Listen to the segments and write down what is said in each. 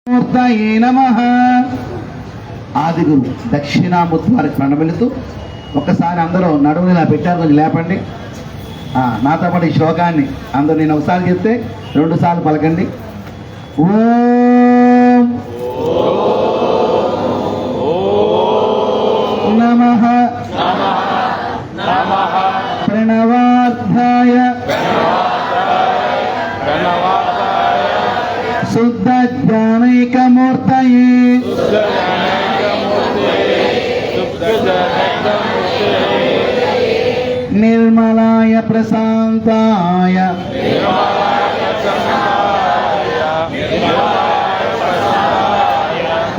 మూర్తయే నమః. ఆదిగురు దక్షిణామూర్తి వారికి ప్రణమిలుతూ ఒక్కసారి అందరూ నడుముని ఇలా పెట్టారు, కొంచెం లేపండి. నాతో పాటు ఈ శ్లోకాన్ని అందరూ నేను ఒకసారి చెప్తే 2 సార్లు పలకండి. ఓం నమః ప్రణవార్థాయ శుద్ధ జ్ఞానైకమూర్తయే నిర్మలాయ ప్రశాంతాయ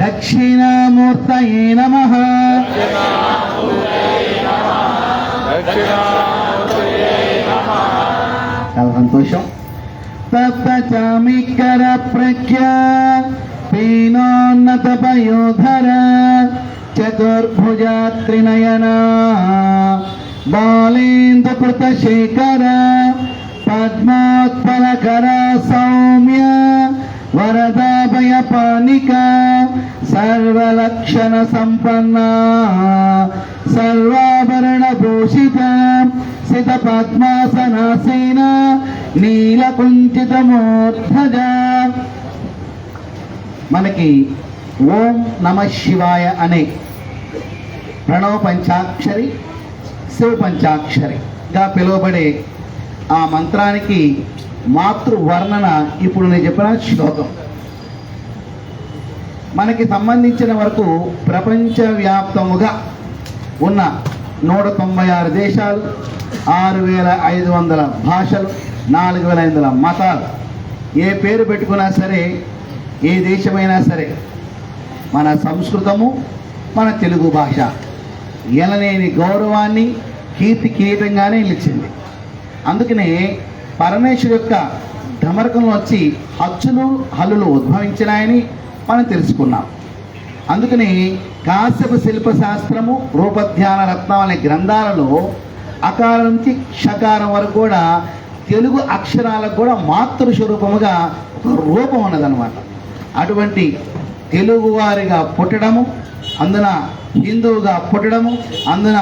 దక్షిణామూర్తయే నమః. చాలా సంతోషం. తప్తచామికర ప్రఖ్యా పీనోన్నత పయోధర చతుర్భుజా త్రినయన బాలేంద్రకృత శేఖర పద్మోత్పలకర సౌమ్య వరదాభయ పానిక సర్వలక్షణ సంపన్న సర్వాభరణ భూషిత సిత పద్మాసనాసీన నీలకుంచితమూర్ధజ. మనకి ఓం నమ శివాయ అనే ప్రణవ పంచాక్షరి శివ పంచాక్షరిగా పిలువబడే ఆ మంత్రానికి మాతృవర్ణన ఇప్పుడు నేను చెప్పిన శ్లోకం. మనకి సంబంధించిన వరకు ప్రపంచవ్యాప్తముగా ఉన్న 196 దేశాలు, 6500 భాషలు, 4500 మతాలు, ఏ పేరు పెట్టుకున్నా సరే, ఏ దేశమైనా సరే, మన సంస్కృతము, మన తెలుగు భాష ఎనలేని గౌరవాన్ని, కీర్తి కిరీటంగానే నిలిచింది. అందుకనే పరమేశ్వరు యొక్క ఢమరకంలో వచ్చి అచ్చులు హల్లులు ఉద్భవించినాయని మనం తెలుసుకున్నాం. అందుకని కాశ్యప శిల్పశాస్త్రము, రూపధ్యాన రత్నం అనే గ్రంథాలలో అకారం నుంచి షకారం వరకు కూడా తెలుగు అక్షరాలకు కూడా మాతృస్వరూపముగా ఒక రూపం ఉన్నదన్నమాట. అటువంటి తెలుగువారిగా పుట్టడము, అందున హిందువుగా పుట్టడము, అందున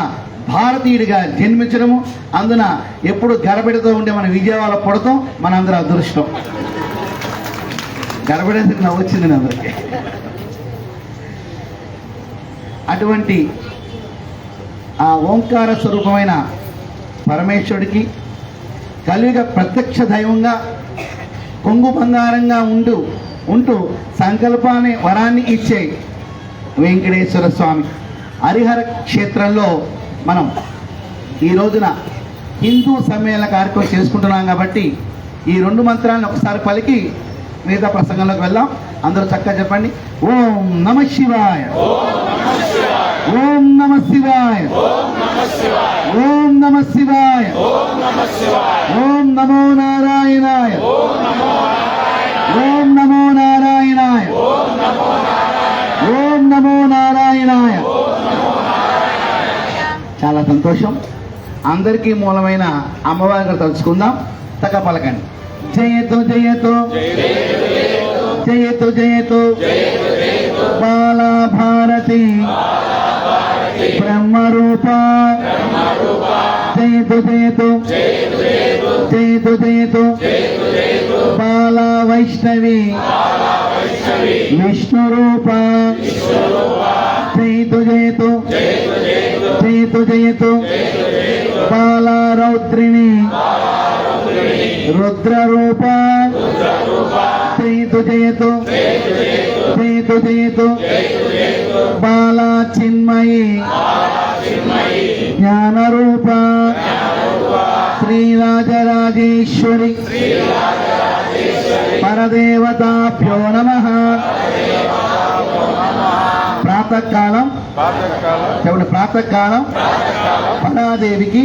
భారతీయుడిగా జన్మించడము, అందున ఎప్పుడు గడబిడతో ఉండే మన విజయవాడ పుడతాం మనందరూ అదృష్టం. గడబడేసరికి నవ్వొచ్చింది అందరికీ. అటువంటి ఆ ఓంకార స్వరూపమైన పరమేశ్వరుడికి కలియుగ ప్రత్యక్ష దైవంగా కొంగు బంగారంగా ఉంటూ సంకల్పాన్ని వరాన్ని ఇచ్చే వెంకటేశ్వర స్వామి హరిహర క్షేత్రంలో మనం ఈ రోజున హిందూ సమ్మేళన కార్యక్రమం చేసుకుంటున్నాం. కాబట్టి ఈ 2 మంత్రాలను ఒకసారి పలికి మిగతా ప్రసంగంలోకి వెళ్దాం. అందరూ చక్కగా చెప్పండి. ఓం నమ శివాయ, ఓం నమ శివాయ, ఓం నమ శివాయ, ఓం నమో నారాయణాయ, ఓం నమో నారాయణాయ, ఓం నమో నారాయణాయ. చాలా సంతోషం. అందరికీ మూలమైన అమ్మవారిని తలుచుకుందాం. తగ్గ పలకండి. జయతు జయతు జయతు జయతు బాలా భారతి బ్రహ్మరూప జయతు జయతు జయతు జయతు బాలా వైష్ణవి విష్ణురూప జయతు జయతు జయతు జయతు బాలా రౌద్రిణి రుద్రరూప జయతు జయతు జయతు జయతు బాలా చిన్మయి జ్ఞానరూప శ్రీరాజరాజేశ్వరి పరదేవతాభ్యో నమః. ప్రాతకాలం చెప్పండి. ప్రాతకాలం పరాదేవికి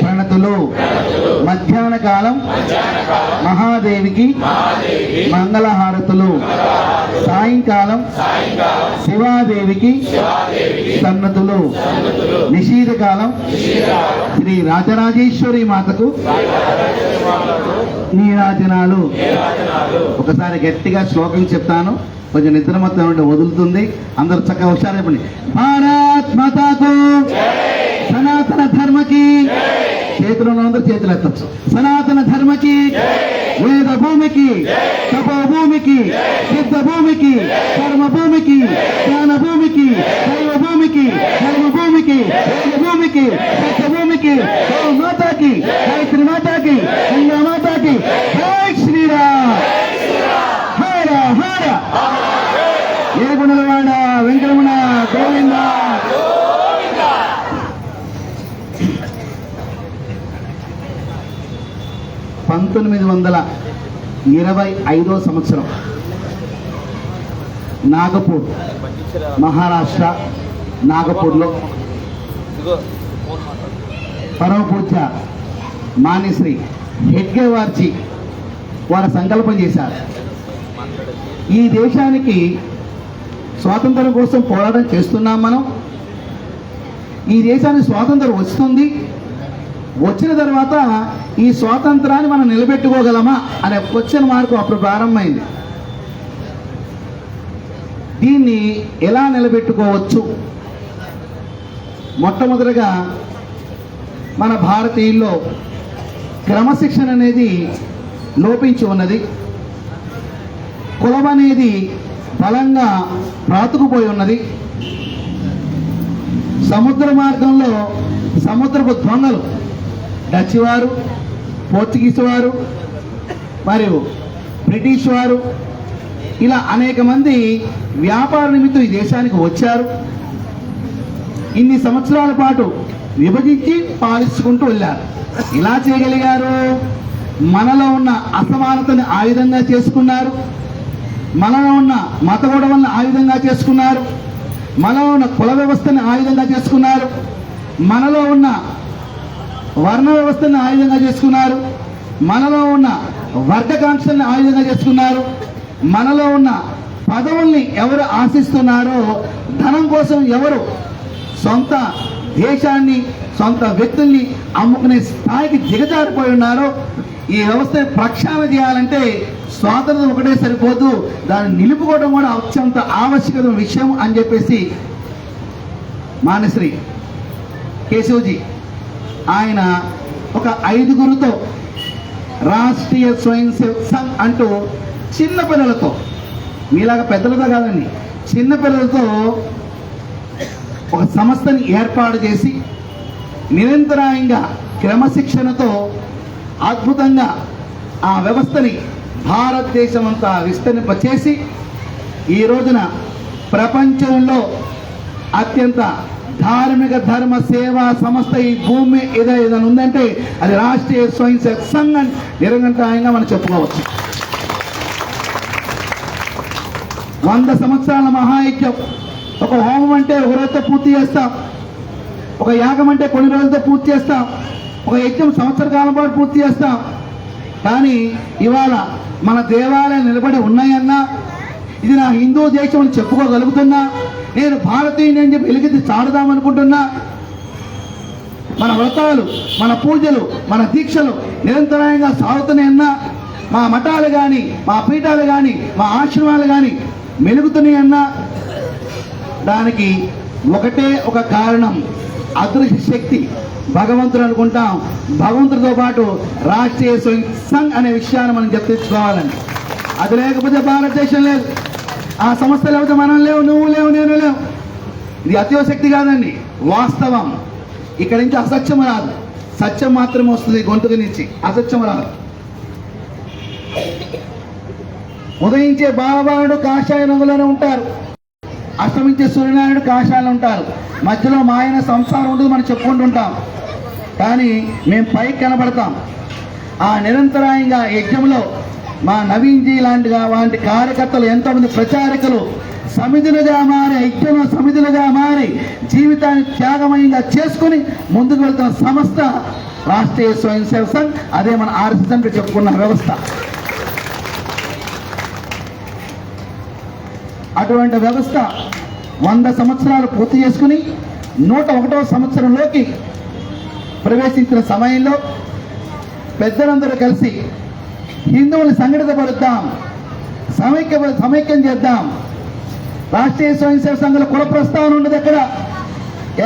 ప్రణతులు, మధ్యాహ్న కాలం మహాదేవికి మంగళహారతులు, సాయంకాలం సాయంకాలం శివాదేవికి సన్నతులు, నిషీధకాలం శ్రీ రాజరాజేశ్వరి మాతకు నీరాజనాలు. ఒకసారి గట్టిగా శ్లోకం చెప్తాను, కొంచెం నిద్ర మొత్తం వదులుతుంది. అందరూ చక్కగా హుషారు చెప్పండి. భారత్ మాతాకు, సనాతన ధర్మకి, చేతులు అందరూ చేతులు ఎత్తచ్చు. సనాతన ధర్మకి, వేద భూమికి, తపో భూమికి, సిద్ధ భూమికి, కర్మ భూమికి, జ్ఞాన భూమికి, దైవ భూమికి, ధర్మ భూమికి, వేద భూమికి, సత్య భూమికి, గౌ మాతాకి, గాయత్రి మాతాకి, గంగా మాతాకి, జై శ్రీరామ్. హర హర ఏడుగుండలవాడ వెంకటరమణ గోవింద. 1925 సంవత్సరం నాగపూర్, మహారాష్ట్ర నాగపూర్లో పరమ పూజ్య మాన్యశ్రీ హెడ్గేవార్జీ వారు సంకల్పం చేశారు. ఈ దేశానికి స్వాతంత్రం కోసం పోరాటం చేస్తున్నాం మనం. ఈ దేశానికి స్వాతంత్రం వస్తుంది, వచ్చిన తర్వాత ఈ స్వాతంత్రాన్ని మనం నిలబెట్టుకోగలమా అనే క్వశ్చన్ మార్కు అప్పుడు ప్రారంభమైంది. దీన్ని ఎలా నిలబెట్టుకోవచ్చు? మొట్టమొదటిగా మన భారతీయుల్లో క్రమశిక్షణ అనేది లోపించి ఉన్నది. కులం అనేది బలంగా ప్రాతుకుపోయి ఉన్నది. సముద్ర మార్గంలో సముద్రపు దొంగలు, డచ్ వారు, పోర్చుగీస్ వారు మరియు బ్రిటిష్ వారు, ఇలా అనేక మంది వ్యాపార నిమిత్తం ఈ దేశానికి వచ్చారు. ఇన్ని సంవత్సరాల పాటు విభజించి పాలించుకుంటూ వెళ్ళారు. ఇలా చేయగలిగారు. మనలో ఉన్న అసమానతని ఆయుధంగా చేసుకున్నారు, మనలో ఉన్న మత గొడవలను ఆయుధంగా చేసుకున్నారు, మనలో ఉన్న కుల వ్యవస్థని ఆయుధంగా చేసుకున్నారు, మనలో ఉన్న వర్ణ వ్యవస్థని ఆయుధంగా చేసుకున్నారు, మనలో ఉన్న వర్గకాంక్షల్ని ఆయుధంగా చేసుకున్నారు, మనలో ఉన్న పదవుల్ని ఎవరు ఆశిస్తున్నారో, ధనం కోసం ఎవరు సొంత దేశాన్ని, సొంత వ్యక్తుల్ని అమ్ముకునే స్థాయికి దిగజారిపోయి ఉన్నారో, ఈ వ్యవస్థని ప్రక్షాళన చేయాలంటే స్వాతంత్రం ఒకటే సరిపోదు, దాన్ని నిలుపుకోవడం కూడా అత్యంత ఆవశ్యకమైన విషయం అని చెప్పేసి మాన్యశ్రీ కేశవ్జీ ఆయన ఒక 5గురితో రాష్ట్రీయ స్వయం సేవక్ సంఘ్ అంటూ చిన్నపిల్లలతో, మీలాగా పెద్దలతో కాదండి, చిన్నపిల్లలతో ఒక సంస్థని ఏర్పాటు చేసి నిరంతరాయంగా క్రమశిక్షణతో అద్భుతంగా ఆ వ్యవస్థని భారతదేశం అంతా విస్తరింపచేసి ఈ రోజున ప్రపంచంలో అత్యంత ధార్మిక ధర్మ సేవా సంస్థ ఈ భూమి ఏదైనా ఉందంటే అది రాష్ట్రీయ స్వయం సేవక్ సంఘ్ అని నిరంతరాయంగా మనం చెప్పుకోవచ్చు. 100 సంవత్సరాల మహాయజ్ఞం. ఒక హోమం అంటే ఒక రోజుతో పూర్తి చేస్తాం, ఒక యాగం అంటే కొన్ని రోజులతో పూర్తి చేస్తాం, ఒక యజ్ఞం సంవత్సర కాలం పాటు పూర్తి చేస్తాం. కానీ ఇవాళ మన దేవాలయాలు నిలబడి ఉన్నాయన్నా, ఇది నా హిందూ దేశం అని చెప్పుకోగలుగుతున్నా, నేను భారతీయుని అని చెప్పి వెలిగితే చాడుదామనుకుంటున్నా, మన వ్రతాలు, మన పూజలు, మన దీక్షలు నిరంతరాయంగా సాగుతున్నాయన్నా, మా మఠాలు కానీ, మా పీఠాలు కానీ, మా ఆశ్రమాలు కానీ మెలుగుతున్నాయన్నా, దానికి ఒకటే ఒక కారణం, అదృశ్య శక్తి భగవంతుడు అనుకుంటాం. భగవంతుడితో పాటు రాష్ట్రీయ స్వయం సంఘ్ అనే విషయాన్ని మనం గుర్తుంచుకోవాలని. అది లేకపోతే భారతదేశం లేదు, ఆ సంస్థ లేకపోతే మనం లేవు, నువ్వు లేవు, నేను లేవు. ఇది అత్యోశక్తి కాదండి, వాస్తవం. ఇక్కడి నుంచి అసత్యం రాదు, సత్యం మాత్రమే వస్తుంది గొంతుకు నుంచి, అసత్యం రాదు. ఉదయించే బాలబాలుడు కాషాయ రంగులోనే ఉంటారు, అస్తమించే సూర్యనారాయణుడు కాషాయాలు ఉంటారు, మధ్యలో మాయన సంసారం ఉంటుంది మనం చెప్పుకుంటుంటాం. కానీ మేము పైకి కనబడతాం. ఆ నిరంతరాయంగా యజ్ఞంలో మా నవీన్జీ లాంటి కార్యకర్తలు, ఎంతోమంది ప్రచారకులు సమిధులుగా మారి, యజ్ఞంలో సమిధులుగా మారి జీవితాన్ని త్యాగమయంగా చేసుకుని ముందుకు వెళ్తున్న సంస్థ రాష్ట్రీయ స్వయం సేవక్ సంఘ్. అదే మన ఆర్ఎస్ఎస్ అంటే చెప్పుకున్న వ్యవస్థ. అటువంటి వ్యవస్థ 100 సంవత్సరాలు పూర్తి చేసుకుని 101వ సంవత్సరంలోకి ప్రవేశించిన సమయంలో పెద్దలందరూ కలిసి హిందువులు సంఘటితపరుద్దాం, సమైక్యం చేద్దాం. రాష్ట్రీయ స్వయం సేవక సంఘాల కుల ప్రస్తావన ఉండదు,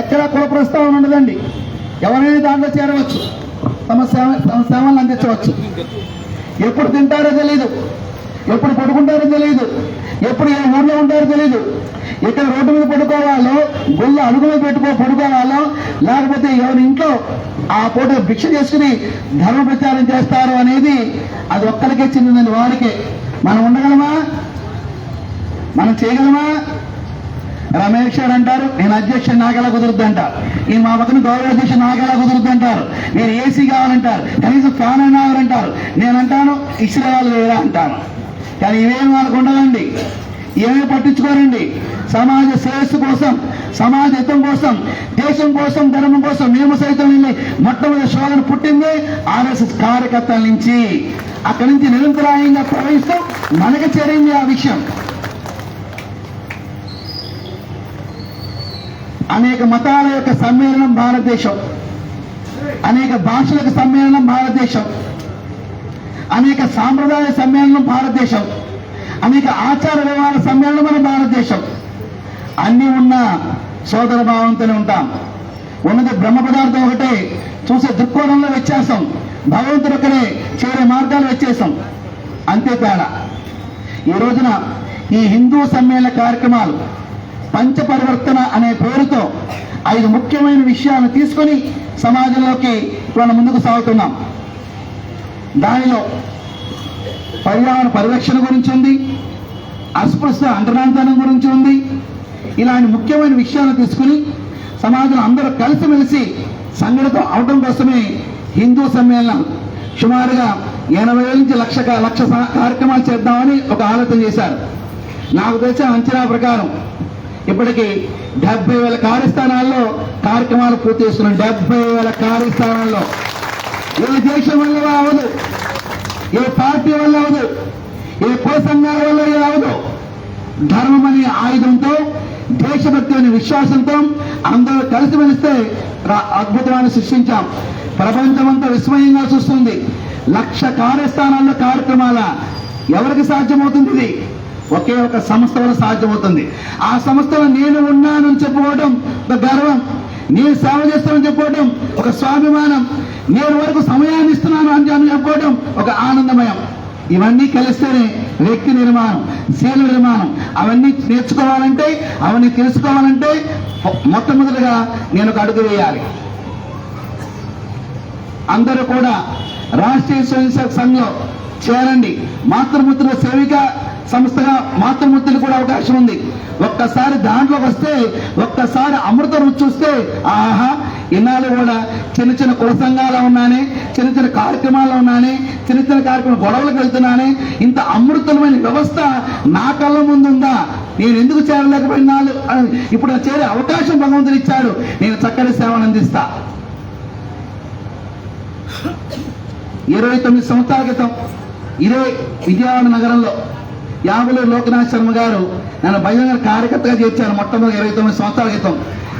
ఎక్కడ కుల ప్రస్తావన ఉండదండి. ఎవరైనా దాంట్లో చేరవచ్చు, తమ సేవలను అందించవచ్చు. ఎప్పుడు తింటారో తెలియదు, ఎప్పుడు పడుకుంటారో తెలియదు, ఎప్పుడు ఏ ఊర్లో ఉంటారో తెలియదు. ఇక్కడ రోడ్డు మీద పడుకోవాలో, గుళ్ళ అడుగు మీద పడుకోవాలో, లేకపోతే ఎవరి ఇంట్లో ఆ పూట భిక్ష చేసుకుని ధర్మ ప్రచారం చేస్తారు అనేది అది ఒక్కరికే చెందిందండి, వారికే. మనం ఉండగలమా? మనం చేయగలమా? రమేష్ గారు అంటారు, నేను అధ్యక్షుడు నాకెలా కుదురుద్ది అంటారు. ఈ మా పక్కన గౌరవ అధ్యక్షుడు నాకెలా కుదురుద్ది అంటారు. నేను ఏసీ కావాలంటారు, కనీసం ఫ్యాన్ అయినా కావాలంటారు. నేను అంటాను ఇస్రాయల్ వేరా అంటాను. కానీ ఇవేమి వాళ్ళకు ఉండదండి, ఏమీ పట్టించుకోరండి. సమాజ శ్రేయస్సు కోసం, సమాజ హితం కోసం, దేశం కోసం, ధర్మం కోసం మేము సైతం వెళ్ళి మొట్టమొదటి శోధన పుట్టింది ఆర్ఎస్ఎస్ కార్యకర్తల నుంచి. అక్కడి నుంచి నిరంతరాయంగా ప్రవహిస్తూ మనకు చేరింది ఆ విషయం. అనేక మతాల యొక్క సమ్మేళనం భారతదేశం, అనేక భాషలకు సమ్మేళనం భారతదేశం, అనేక సాంప్రదాయ సమ్మేళనం భారతదేశం, అనేక ఆచార వ్యవహార సమ్మేళనం మన భారతదేశం. అన్నీ ఉన్న సోదర భావంతోనే ఉంటాం. ఉన్నది బ్రహ్మ పదార్థం ఒకటే, చూసే దృక్కోణంలో వ్యత్యాసం, భగవంతుడు ఒకరే, చేరే మార్గాలు వ్యత్యాసం, అంతే తేడా. ఈ రోజున ఈ హిందూ సమ్మేళన కార్యక్రమాలు పంచపరివర్తన అనే పేరుతో 5 ముఖ్యమైన విషయాలను తీసుకొని సమాజంలోకి మనం ముందుకు సాగుతున్నాం. దానిలో పర్యావరణ పరిరక్షణ గురించి ఉంది, అస్పృశ్య అంటరానితనం గురించి ఉంది. ఇలాంటి ముఖ్యమైన విషయాలను తీసుకుని సమాజంలో అందరూ కలిసిమెలిసి సంఘటితం అవడం కోసమే హిందూ సమ్మేళనం సుమారుగా 80,000 నుంచి లక్ష కార్యక్రమాలు చేద్దామని ఒక ఆలోచన చేశారు. నాకు తెలిసిన అంచనా ప్రకారం ఇప్పటికి 70,000 కార్యస్థానాల్లో కార్యక్రమాలు పూర్తి చేస్తున్నాం. 70,000 కార్యస్థానాల్లో. ఏ దేశం వల్ల అవదు, ఏ పార్టీ వల్ల అవదు, ఏ కుల సంఘాల వల్ల అవదు. ధర్మం అనే ఆయుధంతో, దేశభక్తి అనే విశ్వాసంతో అందరూ కలిసి మెలిస్తే అద్భుతమైన సృష్టించాం. ప్రపంచమంతా విస్మయంగా చూస్తుంది. 1,00,000 కార్యస్థానాల్లో కార్యక్రమాల ఎవరికి సాధ్యమవుతుంది? ఇది ఒకే ఒక సంస్థ వల్ల సాధ్యమవుతుంది. ఆ సంస్థలో నేను ఉన్నానని చెప్పుకోవడం ఒక గర్వం, నేను సేవ చేస్తానని చెప్పుకోవడం ఒక స్వాభిమానం, నేను వరకు సమయాన్ని ఇస్తున్నాను అని చెప్పుకోవడం ఒక ఆనందమయం. ఇవన్నీ కలిస్తేనే వ్యక్తి నిర్మాణం, శీల నిర్మాణం. అవన్నీ నేర్చుకోవాలంటే, అవన్నీ తెలుసుకోవాలంటే మొట్టమొదటిగా నేను ఒక అడుగు వేయాలి. అందరూ కూడా రాష్ట్రీయ స్వయం సేవక సంఘంలో చేరండి. మాతృమూర్తుల సేవిక సంస్థగా మాతృమూర్తులు కూడా అవకాశం ఉంది. ఒక్కసారి దాంట్లోకి వస్తే, ఒక్కసారి అమృత రుచి చూస్తే, ఆహా, ఇన్నాళ్ళు కూడా చిన్న చిన్న కుల సంఘాలు ఉన్నానే, చిన్న చిన్న కార్యక్రమాల్లో ఉన్నానే, చిన్న చిన్న కార్యక్రమం గొడవలకు వెళ్తున్నానే, ఇంత అమృతమైన వ్యవస్థ నా కళ్ళ ముందుందా, నేను ఎందుకు చేరలేకపోయినాళ్ళు, ఇప్పుడు చేరే అవకాశం భగవంతుడు ఇచ్చాడు, నేను చక్కటి సేవను అందిస్తా. 29 సంవత్సరాల క్రితం ఇదే విజయవాడ నగరంలో యాగులూరు లోకనాథ్ శర్మ గారు నన్ను బహిరంగ కార్యకర్తగా చేర్చారు. మొట్టమొదటి 29 సంవత్సరాల క్రితం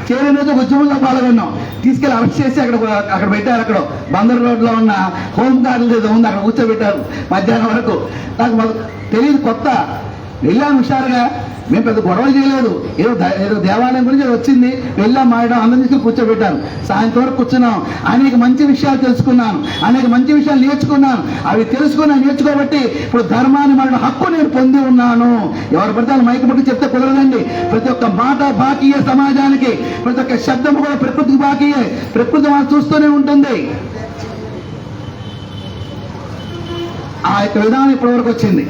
చేరిన రోజు ఉద్యమంలో పాల్గొన్నాం. తీసుకెళ్లి అరెస్ట్ చేసి అక్కడ పెట్టారు. అక్కడ బందర్ రోడ్లో ఉన్న హోమ్ గార్డులు ఏదో ఉంది, అక్కడ కూర్చోబెట్టారు మధ్యాహ్నం వరకు. నాకు తెలియదు, కొత్త. వెళ్ళాను హుషారుగా, మేము పెద్ద గొడవలు చేయలేదు, ఏదో దేవాలయం గురించి వచ్చింది, వెళ్ళాం, మాయడం, అందరినీ తీసుకుని కూర్చోబెట్టాను. సాయంత్రం వరకు కూర్చున్నాం. అనేక మంచి విషయాలు తెలుసుకున్నాను, అనేక మంచి విషయాలు నేర్చుకున్నాను. అవి తెలుసుకున్నాను, నేర్చుకోబట్టి ఇప్పుడు ధర్మాన్ని మన హక్కు నేను పొంది ఉన్నాను. ఎవరు పడితే వాళ్ళు మైకి పట్టి చెప్తే కుదరదండి. ప్రతి ఒక్క మాట బాకీయే సమాజానికి, ప్రతి ఒక్క శబ్దం కూడా ప్రకృతికి బాకీయే. ప్రకృతి మనం చూస్తూనే ఉంటుంది. ఆ యొక్క విధానం ఇప్పటి వరకు వచ్చింది.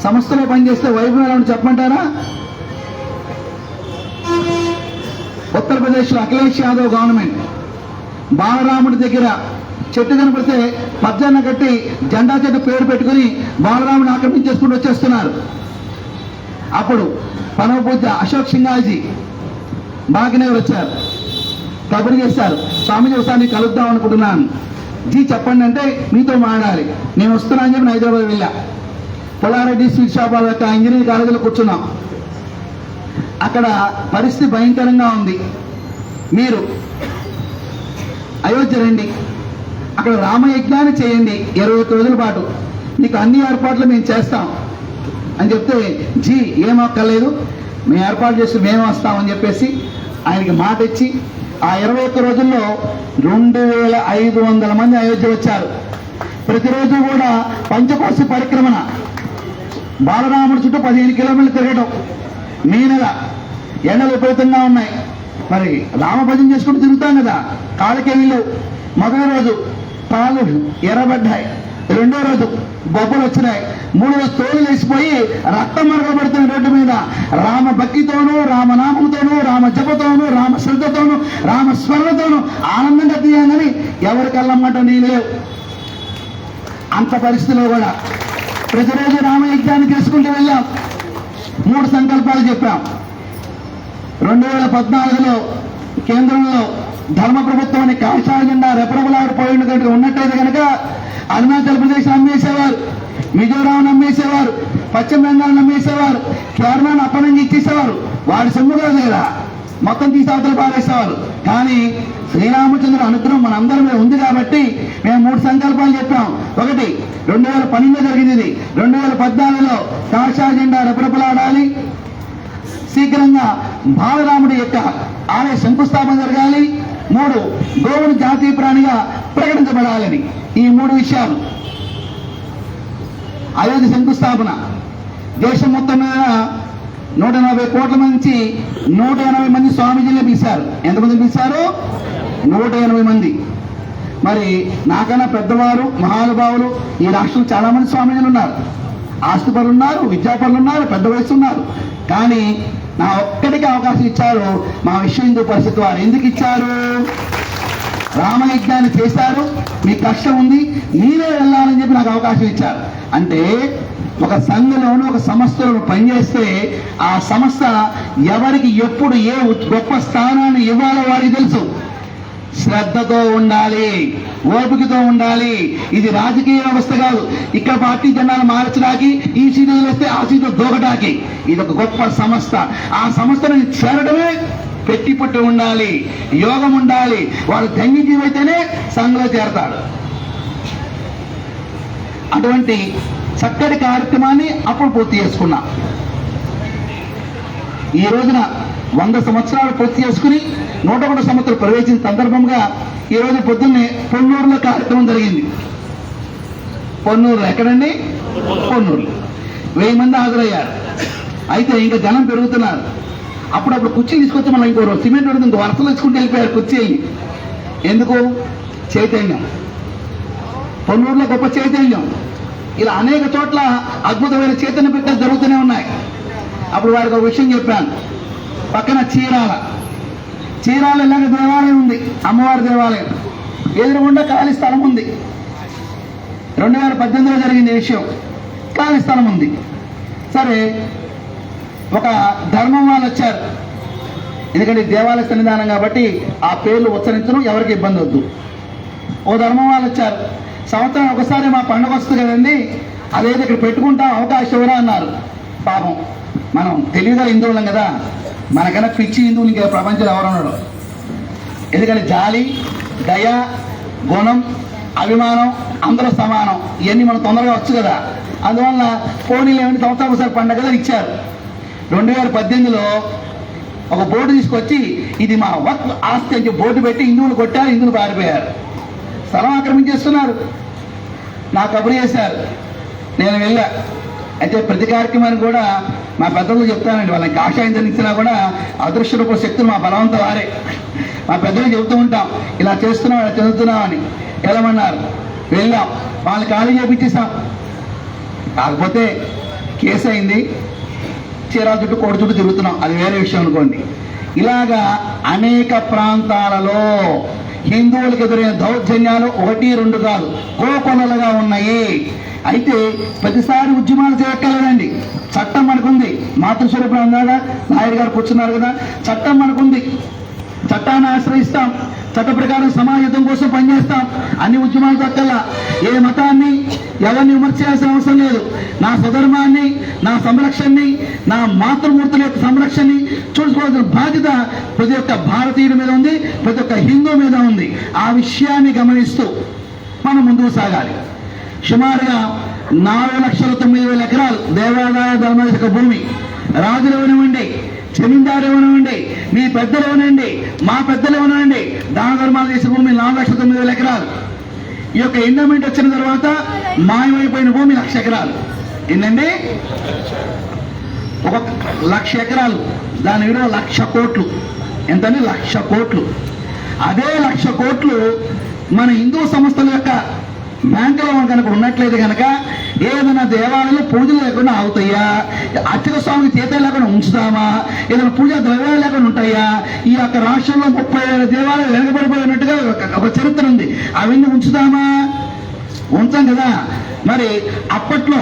సంస్థలో పనిచేస్తే వైభవం ఎలా చెప్పమంటారా? ఉత్తరప్రదేశ్లో అఖిలేష్ యాదవ్ గవర్నమెంట్ బాలరాముడి దగ్గర చెట్టు కనపడితే పజ్జన్న కట్టి జెండా చెట్టు పేరు పెట్టుకుని బాలరాముడిని ఆక్రమించేసుకుంటూ వచ్చేస్తున్నారు. అప్పుడు పరమ పూజ్య అశోక్ సింఘాల్జీ బాగ్నగర్ వచ్చారు, కబురు చేశారు, స్వామిజీ ఒకసారి కలుద్దాం అనుకుంటున్నాను, జీ చెప్పండి అంటే మీతో మాట్లాడాలి, నేను వస్తున్నా అని చెప్పి హైదరాబాద్ వెళ్ళా. పుల్లారెడ్డి స్వీట్ షాప్ వాళ్ళ యొక్క ఇంజనీరింగ్ కాలేజీలో కూర్చున్నాం. అక్కడ పరిస్థితి భయంకరంగా ఉంది. మీరు అయోధ్య రండి, అక్కడ రామయజ్ఞాన్ని చేయండి 21 రోజుల పాటు, మీకు అన్ని ఏర్పాట్లు మేము చేస్తాం అని చెప్తే, జీ ఏం అక్కర్లేదు, మేము ఏర్పాటు చేసి మేము వస్తామని చెప్పేసి ఆయనకి మాట ఇచ్చి ఆ 21 రోజుల్లో 2500 మంది అయోధ్య వచ్చారు. ప్రతిరోజు కూడా పంచకోశి పరిక్రమణ, బాలరాముడి చుట్టూ 15 కిలోమీటర్లు తిరగడం. మే నెల ఎండలు విపరీతంగా ఉన్నాయి, మరి రామభజన చేసుకుంటూ తిరుగుతాం కదా, కాళ్ళకే వీళ్ళు. మొదటి రోజు కాళ్ళు ఎర్రబడ్డాయి, రెండో రోజు బొబ్బలు వచ్చినాయి, మూడో రోజు తోలు వేసిపోయి రక్తం మరగబడుతుంది రోడ్డు మీద. రామ భక్తితోనూ, రామనామంతోనూ, రామ జపతోనూ, రామ శ్రద్ధతోనూ, రామ స్మరణతోనూ ఆనందంగా తీయాలని ఎవరికల్లమాట నీలేవు. అంత పరిస్థితిలో కూడా ప్రతిరోజు రామయజ్ఞాన్ని చేసుకుంటూ వెళ్ళాం. 3 సంకల్పాలు చెప్పాం. 2014లో కేంద్రంలో ధర్మ ప్రభుత్వాన్ని కాషాయ జెండా రెపరెపలాడిపోయినట్టు ఉన్నట్టయితే కనుక అరుణాచల్ ప్రదేశ్ అమ్మేసేవారు, మిజోరాం అమ్మేసేవారు, పశ్చిమ బెంగాల్ అమ్మేసేవారు, కేరళను అప్పనంగా ఇచ్చేసేవారు. వాడి సొమ్ముగా లేదా మొత్తం తీసి అవతల పారేసేవారు. కానీ శ్రీరామచంద్రుడు అనుగ్రహం మనందరి మీద ఉంది కాబట్టి మేము 3 సంకల్పాలు చెప్పాం. ఒకటి 2012లో జరిగింది, ఇది 2014లో కాషాయ జెండా రెపరెపలాడాలి, శీఘ్రంగా బాలరాముడి యొక్క ఆలయ శంకుస్థాపన జరగాలి, 3 గోవుని జాతీయ ప్రాణిగా ప్రకటించబడాలని. ఈ 3 విషయాలు. అయోధ్య శంకుస్థాపన దేశం మొత్తం మీద 140 కోట్ల నుంచి 180 మంది స్వామీజీలు పిలిచారు. ఎంతమంది పిలిచారు? 180 మంది. మరి నాకన్నా పెద్దవారు మహానుభావులు ఈ రాష్ట్రంలో చాలా మంది స్వామీజీలు ఉన్నారు, ఆస్తిపరులు ఉన్నారు, విద్యాపరులు ఉన్నారు, పెద్ద వయసు ఉన్నారు. కానీ నా ఒక్కడికి అవకాశం ఇచ్చారు మా విశ్వ హిందూ పరిషత్ వారు. ఎందుకు ఇచ్చారు? రామయజ్ఞాన్ని చేశారు, మీకు కష్టం ఉంది, మీరే వెళ్ళాలని చెప్పి నాకు అవకాశం ఇచ్చారు. అంటే ఒక సంఘంలోనూ ఒక సంస్థలో పనిచేస్తే ఆ సంస్థ ఎవరికి ఎప్పుడు ఏ గొప్ప స్థానాన్ని ఇవ్వాలో వారికి తెలుసు. శ్రద్ధతో ఉండాలి, ఓపికతో ఉండాలి. ఇది రాజకీయ వ్యవస్థ కాదు. ఇక్కడ పార్టీ జెండాను మార్చడానికి, ఈ సీటు వస్తే ఆ సీటు దూకటానికి. ఇది ఒక గొప్ప సంస్థ. ఆ సంస్థను చేరడమే పెట్టిపట్టు ఉండాలి, యోగం ఉండాలి. వాడు ధన్యజీవైతేనే సంఘంలో చేరతాడు. అటువంటి చక్కటి కార్యక్రమాన్ని అప్పుడు పూర్తి చేసుకున్నాం. ఈ రోజున 100 సంవత్సరాలు పూర్తి చేసుకుని 101 సంవత్సరాలు ప్రవేశించిన సందర్భంగా ఈ రోజు పొద్దున్నే పొన్నూరులో కార్యక్రమం జరిగింది. పొన్నూరు ఎక్కడండి? పొన్నూరు 1000 మంది హాజరయ్యారు. అయితే ఇంకా జనం పెరుగుతున్నారు. అప్పుడప్పుడు కుర్చీ తీసుకొచ్చి మనం ఇంకో సిమెంట్ పడుతుంది, ఇంకో వరుసలు తెచ్చుకుంటూ వెళ్ళిపోయారు కుర్చీని. ఎందుకు? చైతన్యం. పొన్నూరులో గొప్ప చైతన్యం. ఇలా అనేక చోట్ల అద్భుతమైన చైతన్య పెట్టలు జరుగుతూనే ఉన్నాయి. అప్పుడు వారికి ఒక విషయం చెప్పాను. పక్కన చీరాల ఇలాగ దేవాలయం ఉంది, అమ్మవారి దేవాలయం. ఎదురుగుండా ఖాళీ స్థలం ఉంది. 2018లో జరిగింది ఈ విషయం. ఖాళీ స్థలం ఉంది. సరే, ఒక ధర్మం వాళ్ళు వచ్చారు. ఎందుకంటే దేవాలయ సన్నిధానం కాబట్టి ఆ పేర్లు ఉచ్చరించడం, ఎవరికి ఇబ్బంది వద్దు. ఓ ధర్మం వాళ్ళు వచ్చారు. సంవత్సరం ఒకసారి మా పండుగ వస్తుంది కదండి, అదేదో ఇక్కడ పెట్టుకుంటాం, అవకాశం ఎవరా అన్నారు. పాపం మనం తెలివిగా హిందువులం కదా, మనకన్నా పిచ్చి హిందువులు ఇంకా ప్రపంచంలో ఎవరున్నాడు. ఎందుకంటే జాలి, దయ, గుణం, అభిమానం అందరూ సమానం. ఇవన్నీ మనం తొందరగా వచ్చు కదా. అందువల్ల పోనీలు ఏమైనా సంవత్సరం ఒకసారి పండుగ ఇచ్చారు. 2018లో ఒక బోర్డు తీసుకొచ్చి ఇది మా వక్ఫ్ ఆస్తి అని బోర్డు పెట్టి హిందువులు కొట్టారు, హిందువులు పారిపోయారు. స్థలం ఆక్రమించేస్తున్నారు. నాకు కబురు చేశారు, నేను వెళ్ళా. అయితే ప్రతి కార్యక్రమాన్ని కూడా మా పెద్దలు చెప్తానండి, వాళ్ళకి కాషాయం ధరించినా కూడా అదృష్ట రూప శక్తులు మా బలవంత వారే. మా పెద్దలు చెబుతూ ఉంటాం, ఇలా చేస్తున్నాం, ఇలా చదువుతున్నామని. వెళ్ళమన్నారు, వెళ్ళాం. వాళ్ళని ఖాళీ చేపించేసాం. కాకపోతే కేసు అయింది, చీరాల చుట్టూ కోడి చుట్టూ తిరుగుతున్నాం, అది వేరే విషయం అనుకోండి. ఇలాగా అనేక ప్రాంతాలలో హిందువులకు ఎదురైన దౌర్జన్యాలు 1, 2 కాదు, కోకొల్లలుగా ఉన్నాయి. అయితే ప్రతిసారి ఉద్యమాలు చేయక్కర్లేదండి. చట్టం మనకుంది. మాతృస్వరూపుడు అన్నాడా, నాయుడు గారు కూర్చున్నారు కదా, చట్టం మనకుంది. చట్టాన్ని ఆశ్రయిస్తాం, చట్ట ప్రకారం సమాజం కోసం పనిచేస్తాం. అన్ని ఉద్యమాలు తక్కల్లా ఏ మతాన్ని ఎవరిని విమర్శించాల్సిన అవసరం లేదు. నా స్వధర్మాన్ని, నా సంరక్షణని, నా మాతృమూర్తుల యొక్క సంరక్షణని చూసుకోవాల్సిన బాధ్యత ప్రతి ఒక్క భారతీయుడి మీద ఉంది, ప్రతి ఒక్క హిందూ మీద ఉంది. ఆ విషయాన్ని గమనిస్తూ మనం ముందుకు సాగాలి. సుమారుగా 4,09,000 ఎకరాలు దేవాదాయ ధర్మశాఖ భూమి, రాజులు ఇవ్వనివ్వండి, జమీందారు ఇవ్వనివ్వండి, మీ పెద్దలు ఇవ్వనండి, మా పెద్దలు ఇవ్వనండి, దాన ధర్మాలు చేసిన భూమి 4,09,000 ఎకరాలు. ఈ యొక్క ఎండోమెంట్ వచ్చిన తర్వాత మాయమైపోయిన భూమి 1,00,000 ఎకరాలు. ఏంటండి? 1,00,000 ఎకరాలు, దాని విలువ 1,00,000 కోట్లు. ఎంతని? 1,00,000 కోట్లు. అదే 1,00,000 కోట్లు మన హిందూ సంస్థల యొక్క బ్యాంకులో కనుక ఉన్నట్లయితే కనుక ఏదైనా దేవాలయంలో పూజలు లేకుండా అవుతాయా? అర్చక స్వామికి చేత లేకుండా ఉంచుతామా? ఏదైనా పూజా ద్రవ్యాలు లేకుండా ఉంటాయా? ఈ యొక్క రాష్ట్రంలో 30,000 దేవాలయాలు వెనకబడిపోయినట్టుగా ఒక చరిత్ర ఉంది. అవన్నీ ఉంచుతామా? ఉంచాం కదా. మరి అప్పట్లో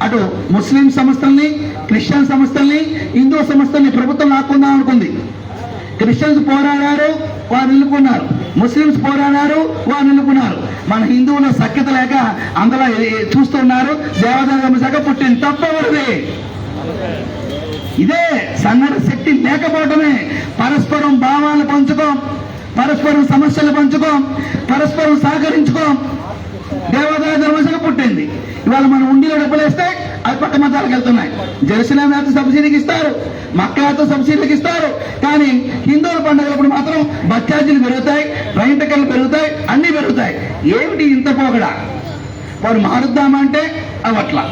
అటు ముస్లిం సంస్థల్ని, క్రిస్టియన్ సంస్థల్ని, హిందూ సంస్థల్ని ప్రభుత్వం లాక్కుందాం అనుకుంది. క్రిస్టియన్స్ పోరాడారు, వారు నిలుపుకున్నారు. ముస్లిమ్స్ పోరాడారు, వారు నిలుపుకున్నారు. మన హిందువుల సఖ్యత లేక అందులో చూస్తున్నారు. దేవాదాయ శాఖ పుట్టింది. తప్పవరది. ఇదే సన్నడ శక్తి లేకపోవటమే. పరస్పరం భావాలు పంచుకోం, పరస్పరం సమస్యలు పంచుకోం, పరస్పరం సహకరించుకోం. దేవాదాయ ధర్మశాఖ పుట్టింది. ఇవాళ మనం ఉండిలో డబ్బులు వేస్తే అవి పక్క మతాలకు వెళ్తున్నాయి. జెరూసలేం యాత్ర సబ్సిడీకి ఇస్తారు, మక్కా యాత్ర సబ్సిడీకి ఇస్తారు. కానీ హిందువుల పండుగలప్పుడు మాత్రం బస్ ఛార్జీలు పెరుగుతాయి, రైన్ టికెట్లు పెరుగుతాయి, అన్నీ పెరుగుతాయి. ఏమిటి ఇంత పోగడా? వారు మారుద్దామంటే అవట్లా.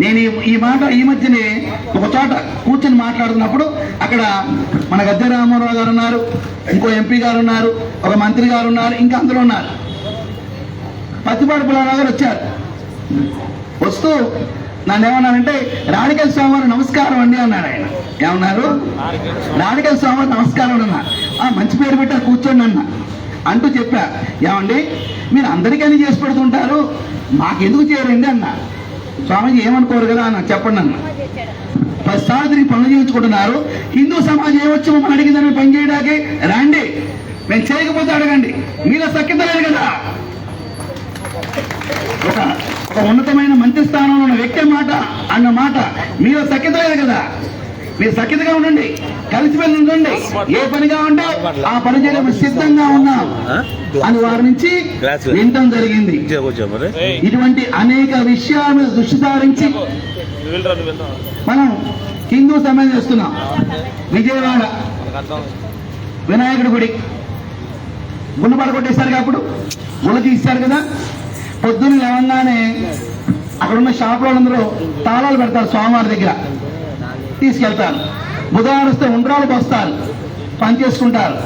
నేను ఈ మాట ఈ మధ్యనే ఒక చోట కూర్చొని మాట్లాడుతున్నప్పుడు అక్కడ మన గద్దె రామారావు గారు ఉన్నారు, ఇంకో ఎంపీ గారు ఉన్నారు, ఒక మంత్రి గారు ఉన్నారు, ఇంకా అందరూ ఉన్నారు. పత్తిపాటి పుల్లారావు గారు వచ్చారు. వస్తూ నన్ను ఏమన్నారంటే, రాడికల్ స్వామి నమస్కారం అండి అన్నాడు. ఆయన ఏమన్నారు? రాడికల్ స్వామి నమస్కారం అన్నా. మంచి పేరు పెట్టారు, కూర్చోండి అన్న అంటూ చెప్పా. ఏమండి, మీరు అందరికీ చేసి పెడుతుంటారు, మాకెందుకు చేయరండి అన్న. స్వామిజీ ఏమనుకోరు కదా అన్న. చెప్పండి అన్న. 10 సార్లు తిరిగి పనులు చేయించుకుంటున్నారు. హిందూ సమాజం ఏమొచ్చి మమ్మల్ని అడిగిందని పని చేయడానికి రండి, మేము చేయకపోతే అడగండి. మీలో సఖ్యత లేదు కదా. ఒక ఉన్నతమైన మంత్రి స్థానంలో ఉన్న వ్యక్తి మాట అన్న మాట మీలో సఖ్యత లేదు కదా. మీరు సఖ్యతగా ఉండండి, కలిసి వెళ్ళి ఉండండి. ఏ పనిగా ఉంటే ఆ పని చేయడానికి సిద్ధంగా ఉన్నాం అని వారి నుంచి వినటం జరిగింది. ఇటువంటి అనేక విషయాల మీద దృష్టి సారించి మనం హిందూ సమాజం చేస్తున్నాం. విజయవాడ వినాయకుడి గుడి గుండు పడగొట్టేశారు. అప్పుడు గుళ్ళ తీశారు కదా. పొద్దున్న లేవగానే అక్కడున్న షాపులో అందరూ తాళాలు పెడతారు, స్వామివారి దగ్గర తీసుకెళ్తారు. బుధవారం వస్తే ఉండ్రాలు పోస్తారు, పని చేసుకుంటారు.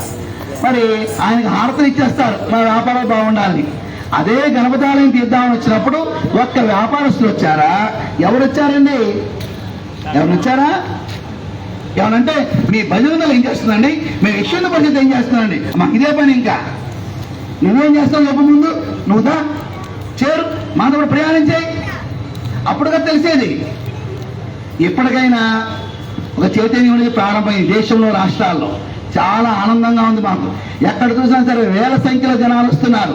మరి ఆయనకు హారతలు ఇచ్చేస్తారు, మన వ్యాపారాలు బాగుండాలని. అదే గణపతాలయం తీద్దామని వచ్చినప్పుడు ఒక్క వ్యాపారస్తులు వచ్చారా? ఎవరు వచ్చారండి? ఎవరు వచ్చారా? ఏమనంటే, మీ భజనలు ఏం చేస్తుందండి, మీ విశ్వ పరిస్థితి ఏం చేస్తుందండి, మాకు ఇదే పని. ఇంకా నువ్వేం చేస్తావు చెప్పు ముందు. నువ్వుదా చేరు మాతో కూడా ప్రయాణం చేయి, అప్పుడుగా తెలిసేది. ఎప్పటికైనా ఒక చైతన్యం అనేది ప్రారంభమైంది దేశంలో, రాష్ట్రాల్లో. చాలా ఆనందంగా ఉంది మాకు. ఎక్కడ చూసినా సరే వేల సంఖ్యలో జనాలు వస్తున్నారు.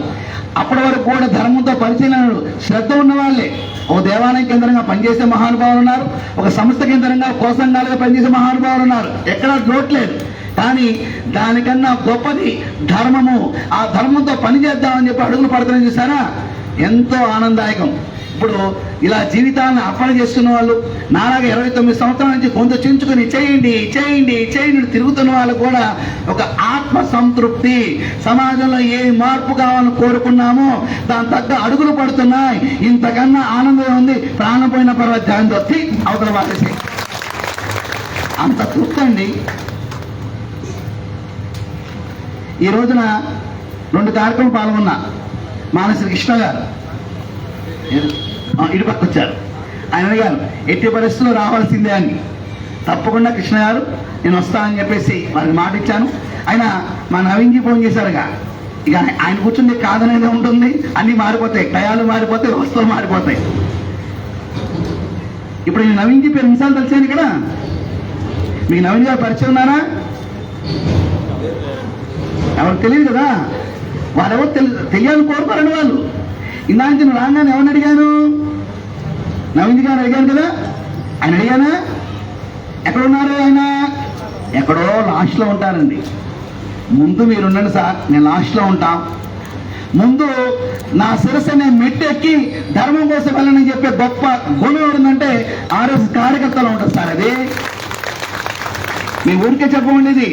అప్పటి వరకు కూడా ధర్మంతో పరిశీలనలు శ్రద్ధ ఉన్న వాళ్ళే. ఒక దేవాలయం కేంద్రంగా పనిచేసే మహానుభావులు ఉన్నారు, ఒక సంస్థ కేంద్రంగా కోసంగాలుగా పనిచేసే మహానుభావులు ఉన్నారు. ఎక్కడా లోట్లేదు. కానీ దానికన్నా గొప్పది ధర్మము. ఆ ధర్మంతో పనిచేద్దామని చెప్పి అడుగులు పడుతున్నాయి చూసారా, ఎంతో ఆనందదాయకం. ఇప్పుడు ఇలా జీవితాలను అర్పణ చేస్తున్న వాళ్ళు, నాలాగా 29 సంవత్సరాల నుంచి కొంత చించుకుని చేయండి చేయండి చేయండి తిరుగుతున్న వాళ్ళు కూడా ఒక ఆత్మ సంతృప్తి. సమాజంలో ఏ మార్పు కావాలని కోరుకున్నామో దాని తగ్గ అడుగులు పడుతున్నాయి. ఇంతకన్నా ఆనందం ఉంది. ప్రాణం పోయిన పర్వాలేదు, దాని తొత్తి అవతల వాడేసి అంత తృప్తి అండి. ఈ రోజున 2 కార్యక్రమం పాల్గొన్నా. మానసి కృష్ణ గారు ఇటు పక్క వచ్చారు. ఆయన అడిగారు, ఎట్టి పరిస్థితుల్లో రావాల్సిందే అని. తప్పకుండా కృష్ణ గారు నేను వస్తానని చెప్పేసి వారికి మాట ఇచ్చాను. ఆయన మా నవీన్కి ఫోన్ చేశారుగా. ఇక ఆయన కూర్చుంది కాదనేది ఉంటుంది. అన్నీ మారిపోతాయి, టయాలు మారిపోతాయి, వస్తువులు మారిపోతాయి. ఇప్పుడు నేను నవీన్కి పేరు నిమిషాలు తెలిసాను. ఇక్కడ మీకు నవీన్ గారు పరిచయం ఉన్నారా? ఎవరికి తెలియదు కదా, వారెవరు తెలియాలని కోరుకోరండి వాళ్ళు. ఇందా నుంచి నువ్వు రాగానే ఎవరిని అడిగాను? నవీన్ గారు అడిగాను కదా, ఆయన అడిగానా? ఎక్కడున్నారు ఆయన? ఎక్కడో లాస్ట్లో ఉంటారండి. ముందు మీరు ఉండండి సార్, నేను లాస్ట్లో ఉంటాం. ముందు నా శిరస్సు అనే మెట్టెక్కి ధర్మం కోసం వెళ్ళని చెప్పే గొప్ప గుణం ఎవరుందంటే ఆర్ఎస్ కార్యకర్తలు ఉంటుంది సార్. అది మీ ఊరికే చెప్పమండి. ఇది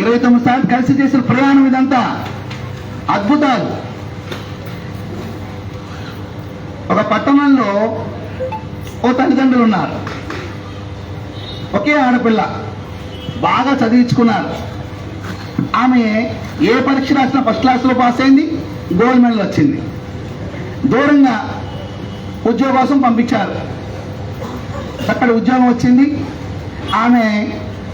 29 సార్లు కలిసి చేసిన ప్రయాణం ఇదంతా అద్భుతాలు. ఒక పట్టణంలో ఓ తల్లిదండ్రులు ఉన్నారు, ఒకే ఆడపిల్ల, బాగా చదివించుకున్నారు. ఆమె ఏ పరీక్ష రాసినా ఫస్ట్ క్లాస్లో పాస్ అయింది, గోల్డ్ మెడల్ వచ్చింది. దూరంగా ఉద్యోగం కోసం పంపించారు, అక్కడ ఉద్యోగం వచ్చింది. ఆమె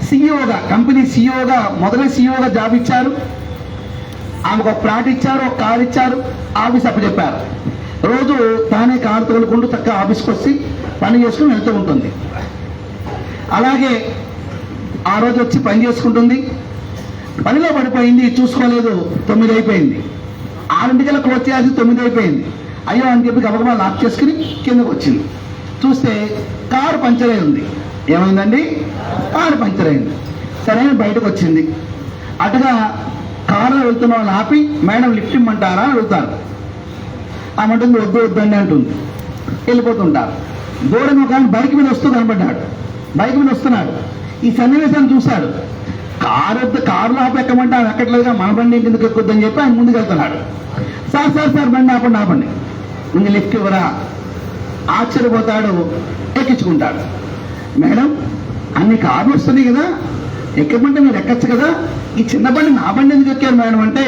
సిఇఓగా, కంపెనీ సిఇఓగా, మొదటి సిఇఓగా జాబ్ ఇచ్చారు. ఆమెకు ఒక ప్లాట్ ఇచ్చారు, ఒక కారు ఇచ్చారు, ఆఫీస్ అప్పచెప్పారు. రోజు తానే కారు తోలుకుంటూ చక్కగా ఆఫీస్కి వచ్చి పని చేసుకుని వెళ్తూ ఉంటుంది. అలాగే ఆ రోజు వచ్చి పని చేసుకుంటుంది. పనిలో పడిపోయింది, చూసుకోలేదు, 9 అయిపోయింది. 6 క్లోజ్ చేయాల్సి 9 అయిపోయింది. అయ్యో అని చెప్పి గబగబా లాక్ చేసుకుని కిందకు వచ్చింది. చూస్తే కారు పంచర్ అయి ఉంది. ఏమైందండి? కారు పంచర్ అయింది. సరే బయటకు వచ్చింది. అటుగా కారులో వెళ్తున్న వాళ్ళు ఆపి, మేడం లిఫ్ట్ ఇమ్మంటారా అని అడుగుతారు. ఆమంటుంది వద్దు వద్దండి అంటుంది. వెళ్ళిపోతుంటారు. దూరంగా ఒక ఆయన బైక్ మీద వస్తూ కనపడ్డాడు. బైక్ మీద వస్తున్నాడు. ఈ సన్నివేశాన్ని చూశాడు. కారులో ఆపి ఎక్కమంటే ఆయన ఎక్కట్లేదుగా, మన బండి ఎందుకు ఎక్కొద్దని చెప్పి ఆయన ముందుకు వెళ్తున్నాడు. సార్ బండి ఆపండి, ముందు లిఫ్ట్ ఇవ్వరా? ఆశ్చర్యపోతాడు, ఎక్కించుకుంటాడు. మేడం అన్ని కార్లు వస్తున్నాయి కదా, ఎక్కమంటే మీరు ఎక్కచ్చు కదా, ఈ చిన్న బండి నా బండి ఎందుకు ఎక్కారు మేడం అంటే,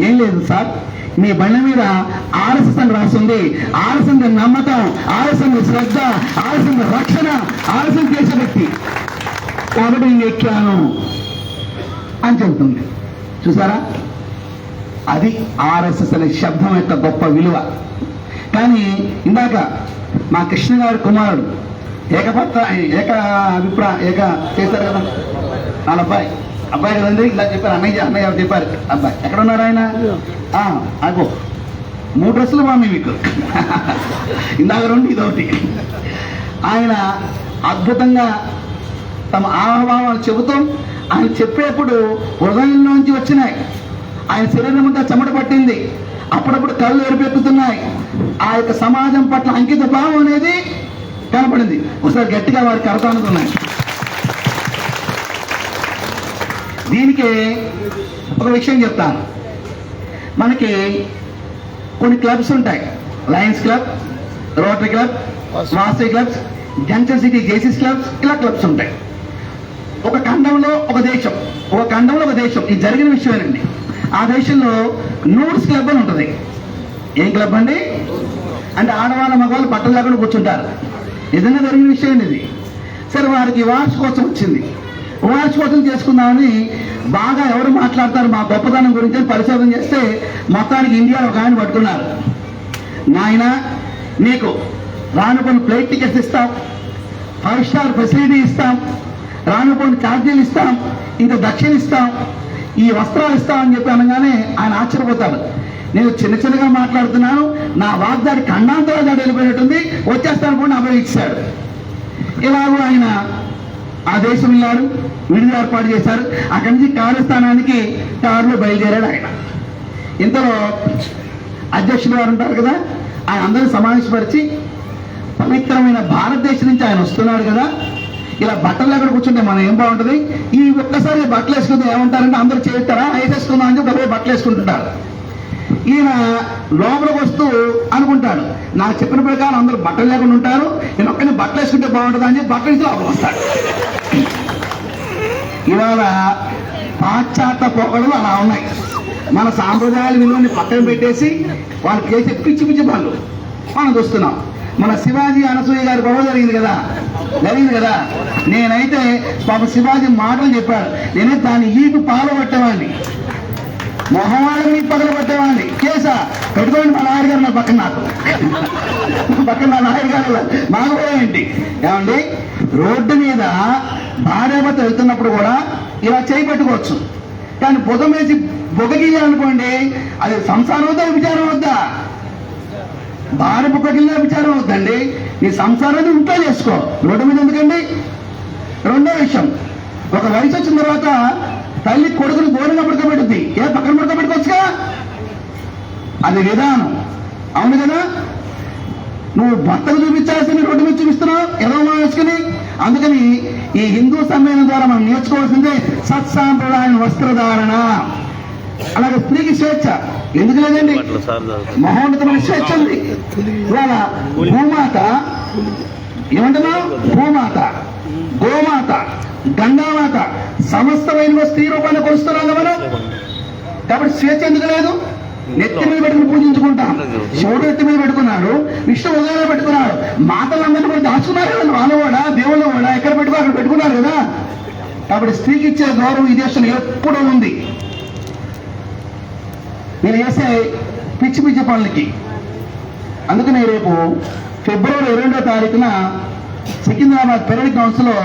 ఏం లేదు సార్, మీ బండి మీద ఆర్ఎస్ఎస్ అని రాస్తుంది. ఆర్ఎస్ఎస్ నమ్మకం, ఆర్ఎస్ఎస్ శ్రద్ధ, ఆర్ఎస్ఎస్ రక్షణ, ఆర్ఎస్ఎస్ చేసే వ్యక్తి కాబట్టి నేను ఎక్కాను అని చెబుతుంది. చూసారా, అది ఆర్ఎస్ఎస్ అనే శబ్దం యొక్క గొప్ప విలువ. కానీ ఇందాక మా కృష్ణ గారి కుమారుడు ఏక చేశారు కదా, వాళ్ళ అబ్బాయి కదండి, ఇలా చెప్పారు. అన్నయ్య చెప్పారు. అబ్బాయి ఎక్కడ ఉన్నారు ఆయన? అగో 3 డ్రెస్సులు బాగున్నాయి మీకు. ఇందాక 2 ఇదొకటి. ఆయన అద్భుతంగా తమ ఆహ్వానాలు చెబుతూ, ఆయన చెప్పేప్పుడు హృదయంలోంచి వచ్చినాయి. ఆయన శరీరం అంతా చెమట పట్టింది, అప్పుడప్పుడు కళ్ళు ఎరుపెక్కుతున్నాయి. ఆ యొక్క సమాజం పట్ల అంకిత భావం అనేది కనపడింది. ఒకసారి గట్టిగా వారికి కరతానుతున్నాయి. దీనికి ఒక విషయం చెప్తాను. మనకి కొన్ని క్లబ్స్ ఉంటాయి. Lions club, rotary club, Vasavi clubs, junction city జేసీస్ క్లబ్స్, ఇలా క్లబ్స్ ఉంటాయి. ఒక ఖండంలో ఒక దేశం, ఇది జరిగిన విషయమేనండి. ఆ దేశంలో నూడ్స్ క్లబ్ అని ఉంటుంది. ఏం క్లబ్ అండి అంటే ఆడవాళ్ళ మగవాళ్ళు బట్టలు లేకుండా కూర్చుంటారు. నిజంగా జరిగిన విషయం అండి ఇది. సరే, వారికి వార్షికోత్సవం వచ్చింది. వార్షికోత్సవం చేసుకుందామని బాగా ఎవరు మాట్లాడతారు మా గొప్పతనం గురించి అని పరిశోధన చేస్తే మొత్తానికి ఇండియాలో ఒక ఆయన పట్టుకున్నారు. నాయన, నీకు రానుపోయిన ఫ్లైట్ టికెట్స్ ఇస్తాం, 5 స్టార్ ఫెసిలిటీ ఇస్తాం, రానుపోయిన ఛార్జీలు ఇస్తాం, ఇంకా దక్షిణ ఇస్తాం, ఈ వస్త్రాలు ఇస్తాం అని చెప్పి అనగానే ఆయన ఆశ్చర్యపోతాడు. నేను చిన్నగా మాట్లాడుతున్నాను, నా వాగ్దాడి ఖండాంతరాలు దాడి వెళ్ళిపోయినట్టుంది, వచ్చేస్తాను కూడా నా పేరు ఇచ్చాడు. ఇలాగూ ఆయన ఆ దేశం వెళ్ళాడు, విడిది ఏర్పాటు చేశారు. అక్కడి నుంచి కారస్థానానికి కారులో బయలుదేరాడు ఆయన. ఇంతలో అధ్యక్షులు వారు ఉంటారు కదా, ఆయన అందరినీ సమావేశపరిచి, పవిత్రమైన భారతదేశం నుంచి ఆయన వస్తున్నాడు కదా, ఇలా బట్టలు ఎక్కడ కూర్చుంటే మనం ఏం బాగుంటుంది, ఈ ఒక్కసారి బట్టలు వేసుకుంటే ఏమంటారంటే అందరూ చేస్తారా, వేసేసుకుందాం అని చెప్పి బట్టలు వేసుకుంటుంటారు. ఈయన లోపలికి వస్తూ అనుకుంటాడు, నాకు చెప్పిన ప్రకారం అందరూ బట్టలు లేకుండా ఉంటారు, నేను ఒక్కరిని బట్టలు వేసుకుంటే బాగుంటుంది అని చెప్పి బట్టలు ఇచ్చి లోపలికి వస్తాడు. ఇవాళ పాశ్చాత్య పోకడలు అలా ఉన్నాయి. మన సాంప్రదాయాల విలువని పక్కన పెట్టేసి వాళ్ళు చేసే పిచ్చి పనులు మనం చూస్తున్నాం. మన శివాజీ అనసూయ గారి గొడవ జరిగింది కదా, నేనైతే పాప శివాజీ మాటలు చెప్పాడు, నేనే దాన్ని ఈపు పాలు పట్టేవాడిని, మొహమాలని పగలు పట్టేవాడిని. కేసా పెట్టుకోండి మా నాయుడు గారు, నా పక్కన నా నాయుడు గారు మాకు ఏంటి ఏమండి, రోడ్డు మీద భార్యాభర్త వెళ్తున్నప్పుడు కూడా ఇలా చేయి పెట్టుకోవచ్చు. కానీ బుధం వేసి బొగగియాలనుకోండి, అది సంసారం వద్దా విచారం వద్దా? భార్య బుగ్గగిల్లా విచారం వద్దండి. నీ సంసారాన్ని ఇంట్లో చేసుకో, రోడ్డు మీద ఎందుకండి? రెండో విషయం, ఒక వయసు వచ్చిన తర్వాత తల్లి కొడుకుని దూరంగా పడుకోబెట్టుద్ది, పక్కన పడుకోబెట్టుకోవచ్చుగా. అది విధానం, అవును కదా? నువ్వు భర్తకు చూపించాల్సిన రోడ్డు మీద చూపిస్తున్నావు ఎవరో వేసుకుని. అందుకని ఈ హిందూ సమ్మేళనం ద్వారా మనం నేర్చుకోవాల్సిందే సత్సాంప్రదాయ వస్త్రధారణ. అలాగే స్త్రీకి స్వేచ్ఛ ఎందుకు లేదండి? మహోన్నతమైన స్వేచ్ఛ ఉంది. ఇవాళ భూమాత ఏమంటున్నావు? భూమాత, గోమాత, గంగామాత సమస్తమైన స్త్రీ రూపాన్ని కొలుస్తున్నాం కదా మనం. కాబట్టి స్వేచ్ఛ ఎందుకు లేదు? నెత్తి మీద పెట్టుకుని పూజించుకుంటాం. శివుడు నెత్తి మీద పెట్టుకున్నాడు, విష్ణు ఉదయంలో పెట్టుకున్నాడు, మాతలందరినీ కూడా దాచుకున్నారు కదా వాళ్ళు కూడా, దేవుళ్ళు కూడా ఎక్కడ పెట్టుకో అక్కడ పెట్టుకున్నారు కదా. కాబట్టి స్త్రీకి ఇచ్చే గౌరవం ఈ దేశంలో ఎప్పుడూ ఉంది. మీరు చేసే పిచ్చి పిచ్చి పనులకి. అందుకనే రేపు ఫిబ్రవరి 22వ తారీఖున సికింద్రాబాద్ పెరడి కౌన్సిల్లో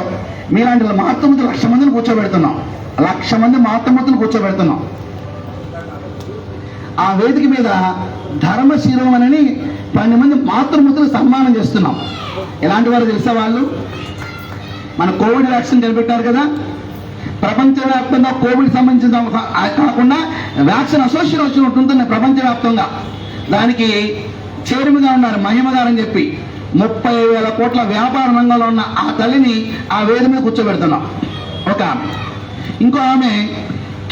మీలాంటి మహాత్ములు 1,00,000 మందిని కూర్చోబెడుతున్నాం. 1,00,000 మంది మహాత్ములను కూర్చోబెడుతున్నాం. ఆ వేదిక మీద ధర్మశిరోమణిని 12 మంది మాతృమూర్తులు సన్మానం చేస్తున్నాం. ఎలాంటి వారు తెలుసా? వాళ్ళు మన కోవిడ్ వ్యాక్సిన్ కనిపెట్టారు కదా. ప్రపంచవ్యాప్తంగా కోవిడ్ సంబంధించిన కాకుండా వ్యాక్సిన్ అసోసియేషన్ ఉంటుంది ప్రపంచవ్యాప్తంగా. దానికి చైర్మన్గా ఉన్నారు మహిమ గారు అని చెప్పి. 30,000 కోట్ల వ్యాపార రంగంలో ఉన్న ఆ తల్లిని ఆ వేదిక మీద కూర్చోబెడుతున్నాం. ఒక ఆమె, ఇంకో ఆమె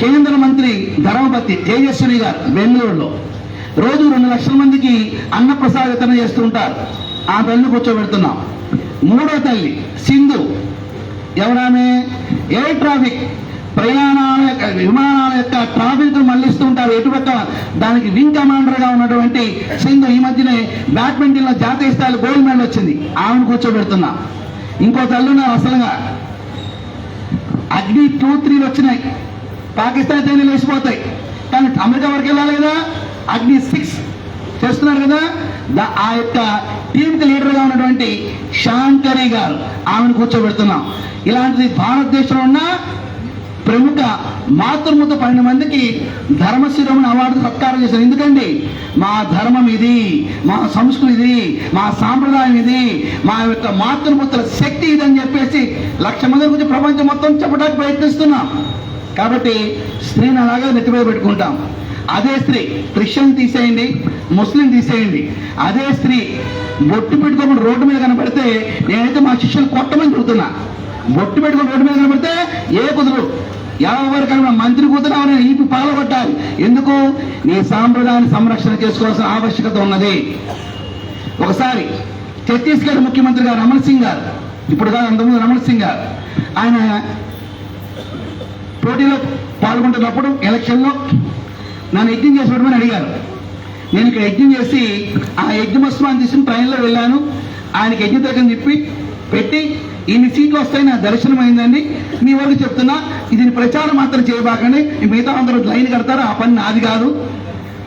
కేంద్ర మంత్రి ధర్మపతి తేజస్విని గారు బెంగళూరులో రోజు 2,00,000 మందికి అన్నప్రసాద వితరణ చేస్తూ ఉంటారు. ఆ తల్లిని కూర్చోబెడుతున్నాం. మూడో తల్లి సింధు, ఎవరామె? ఎయిర్ ట్రాఫిక్ ప్రయాణాల విమానాల యొక్క ట్రాఫిక్ మళ్లిస్తూ ఉంటారు ఎటుపక్క, దానికి వింగ్ కమాండర్ గా ఉన్నటువంటి సింధు ఈ మధ్యనే బ్యాడ్మింటన్ లో జాతీయ స్థాయిలో గోల్డ్ మెడల్ వచ్చింది. ఆమెను కూర్చోబెడుతున్నాం. ఇంకో తల్లి ఉన్నారు అసలుగా. అగ్ని 2, 3 వచ్చినాయి, పాకిస్తాన్ చైనాలు వేసిపోతాయి, కానీ అమెరికా వరకు వెళ్ళాలి కదా. అగ్ని 6 చేస్తున్నారు కదా. ఆ యొక్క టీంకి లీడర్గా ఉన్నటువంటి శాంకరి గారు, ఆమెను కూర్చోబెడుతున్నాం. ఇలాంటిది భారతదేశంలో ఉన్న ప్రముఖ మాతృమూర్తి 12 మందికి ధర్మశిరోమణి అవార్డు సత్కారం చేశారు. ఎందుకండి? మా ధర్మం ఇది, మా సంస్కృతి ఇది, మా సాంప్రదాయం ఇది, మా యొక్క మాతృమూర్తుల శక్తి ఇది అని చెప్పేసి 1,00,000 మంది గురించి ప్రపంచం మొత్తం చెప్పడానికి ప్రయత్నిస్తున్నాం. కాబట్టి స్త్రీని అలాగే నెత్తి మీద పెట్టుకుంటాం. అదే స్త్రీ క్రిస్టియన్ తీసేయండి, ముస్లిం తీసేయండి, అదే స్త్రీ బొట్టు పెట్టుకోకుండా రోడ్డు మీద కనబడితే నేనైతే మా శిష్యులు కొట్టమని చెబుతున్నా. బొట్టు పెట్టుకుని రోడ్డు మీద కనబడితే కుదురు ఎవరు కనుక మంత్రి కూతురు ఎవరైనా ఈపి పగలగొట్టాలి. ఎందుకు? నీ సాంప్రదాయాన్ని సంరక్షణ చేసుకోవాల్సిన ఆవశ్యకత ఉన్నది. ఒకసారి ఛత్తీస్గఢ్ ముఖ్యమంత్రి గారు రమణ్ సింగ్ గారు, ఇప్పుడు కాదు అంతకుముందు రమణ్ సింగ్ గారు, ఆయన పోటీలో పాల్గొంటున్నప్పుడు ఎలక్షన్లో నన్ను యజ్ఞం చేసి పెట్టమని అడిగారు. నేను ఇక్కడ యజ్ఞం చేసి ఆ యజ్ఞమస్వాన్ని తీసుకుని ట్రైన్లో వెళ్ళాను. ఆయనకి యజ్ఞ దగ్గర చెప్పి పెట్టి ఇన్ని సీట్లు వస్తాయి, నా దర్శనం అయిందండి, మీ వరకు చెప్తున్నా, ఇది ప్రచారం మాత్రం చేయబాకండి, మిగతా అందరూ లైన్ కడతారు, ఆ పని నాది కాదు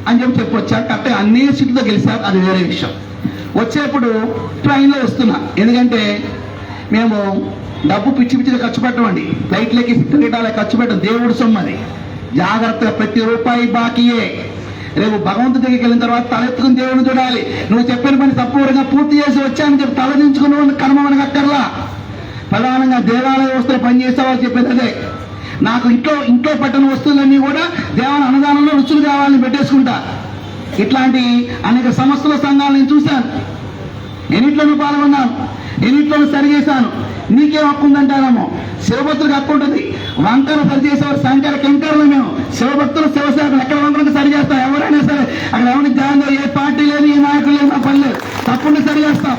అని చెప్పొచ్చా. కరెక్ట్ అన్ని సీట్లతో గెలిచారు, అది వేరే విషయం. వచ్చేప్పుడు ట్రైన్లో వస్తున్నా, ఎందుకంటే మేము డబ్బు పిచ్చి పిచ్చిగా ఖర్చు పెట్టమండి, ఫ్లైట్లకి టికెటాలకి ఖర్చు పెట్టం, దేవుడు సొమ్మది. జాగ్రత్తగా ప్రతి రూపాయి బాకీయే. రేపు భగవంతుడి దగ్గరికి వెళ్ళిన తర్వాత తలెత్తుకుని దేవుడిని చూడాలి. నువ్వు చెప్పిన పని తప్పూరంగా పూర్తి చేసి వచ్చానని చెప్పి తలదించుకున్న కర్మమని కట్టర్లా. ప్రధానంగా దేవాలయ వస్తువులు పనిచేసే వాళ్ళు చెప్పేది అదే. నాకు ఇంట్లో పట్టిన వస్తువులన్నీ కూడా దేవాలయ అన్నదానంలో రుచులు కావాలని పెట్టేసుకుంటా. ఇట్లాంటి అనేక సంస్థల సంఘాలు నేను చూశాను, ఎన్నిట్లోనూ పాల్గొన్నాను, ఎన్నిట్లోనూ సరిచేశాను. నీకేం హక్కు ఉందంటారేమో, శివభక్తులకు హక్కు ఉంటుంది. వంకర సరిచేసేవారు శంకర కెంకర్లు మేము. శివభక్తులు శివసేవకులు ఎక్కడ వంకరకు సరి చేస్తాం, ఎవరైనా సరే. అక్కడ ఎవరికి జాయిన్ ఏ పార్టీ లేదు, ఏ నాయకులు లేదు, నా పని లేదు, తప్పకుండా సరి చేస్తాం.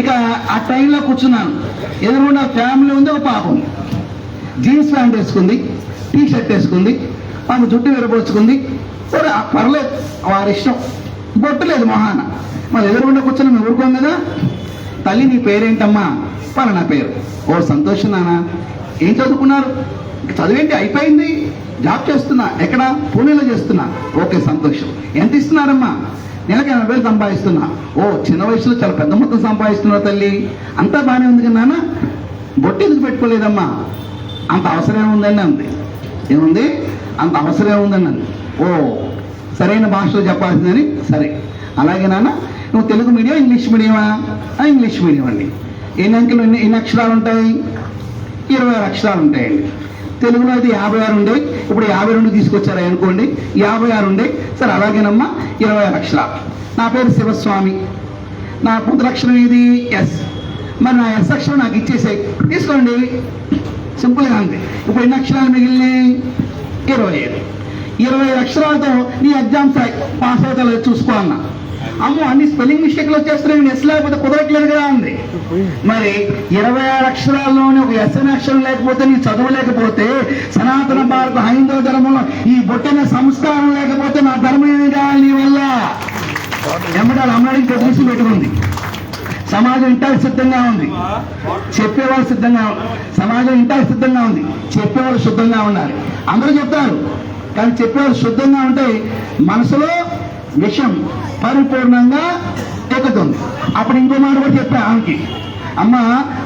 ఇక ఆ ట్రైన్లో కూర్చున్నాను, ఎదురుకుండా ఫ్యామిలీ ఉంది, ఒక పాప ఉంది. జీన్స్ ప్యాంట్ వేసుకుంది, టీ షర్ట్ వేసుకుంది, ఆమె జుట్టు విరబోచుకుంది. సరే పర్లేదు, వారి ఇష్టం. బొట్టు లేదు మొహాన. మరి ఎదురుకుండా కూర్చొని మేము ఊరుకోం కదా. తల్లి నీ పేరేంటమ్మా? పలానా పేరు. ఓ సంతోషం నాన్న. ఏం చదువుకున్నారు? చదివేంటి? అయిపోయింది, జాబ్ చేస్తున్నా. ఎక్కడ? పూణేలో చేస్తున్నా. ఓకే సంతోషం. ఎంత ఇస్తున్నారమ్మా? నెలకి 80,000 సంపాదిస్తున్నా. ఓ చిన్న వయసులో చాలా పెద్ద మొత్తం సంపాదిస్తున్నారు తల్లి, అంతా బాగానే ఉంది కదా నాన్న. బొట్టు ఎందుకు పెట్టుకోలేదమ్మా అంత అవసరం ఉందండి అంది. ఏముంది? అంత అవసరం ఉందండి అంది. ఓ సరైన భాషలో చెప్పాల్సిందని. సరే అలాగే నాన్న, నువ్వు తెలుగు మీడియం ఇంగ్లీష్ మీడియమా? ఇంగ్లీష్ మీడియం అండి. ఎన్ని అంకెలు ఎన్ని అక్షరాలు ఉంటాయి? 26 అక్షరాలు ఉంటాయండి. తెలుగులో అయితే 56 ఉండే, ఇప్పుడు 52 తీసుకొచ్చారా అనుకోండి, 56 ఉండే. సరే అలాగేనమ్మా, 26 అక్షరాలు. నా పేరు శివస్వామి, నా పుత్రక్షరం ఇది ఎస్. మరి నా ఎస్ అక్షరం నాకు ఇచ్చేసాయి, తీసుకోండి. సింపుల్గా అంతే. ఇప్పుడు ఎన్ని అక్షరాలు మిగిలినాయి? 25. 25 అక్షరాలతో నీ ఎగ్జామ్స్ పాస్ అవుతా చూసుకోవాలన్నా. అమ్మో అన్ని స్పెల్లింగ్ మిస్టేక్లు వచ్చేస్తున్నాయి, ఎస్ లేకపోతే కుదరట్లేదు కదా ఉంది. మరి 26 అక్షరాల్లోనే ఒక ఎస్ అనే అక్షరం లేకపోతే, నీ చదువు లేకపోతే, సనాతన భారత హైందవ ధర్మంలో ఈ బొట్టైన సంస్కారం లేకపోతే నా ధర్మం ఏమి కావాలి నీ వల్ల? ఎమ్మటాలు అమ్మడానికి ప్రతిష్ఠ పెట్టుకుంది. సమాజం ఇంటానికి సిద్ధంగా ఉంది, చెప్పేవాళ్ళు సిద్ధంగా, సమాజం ఇంటానికి సిద్ధంగా ఉంది, చెప్పేవాళ్ళు శుద్ధంగా ఉండాలి. అందరూ చెప్తారు, కానీ చెప్పేవాళ్ళు శుద్ధంగా ఉంటే మనసులో విషయం పరిపూర్ణంగా ఎక్కుతుంది. అప్పుడు ఇంకో మాట కూడా చెప్పా ఆమెకి, అమ్మ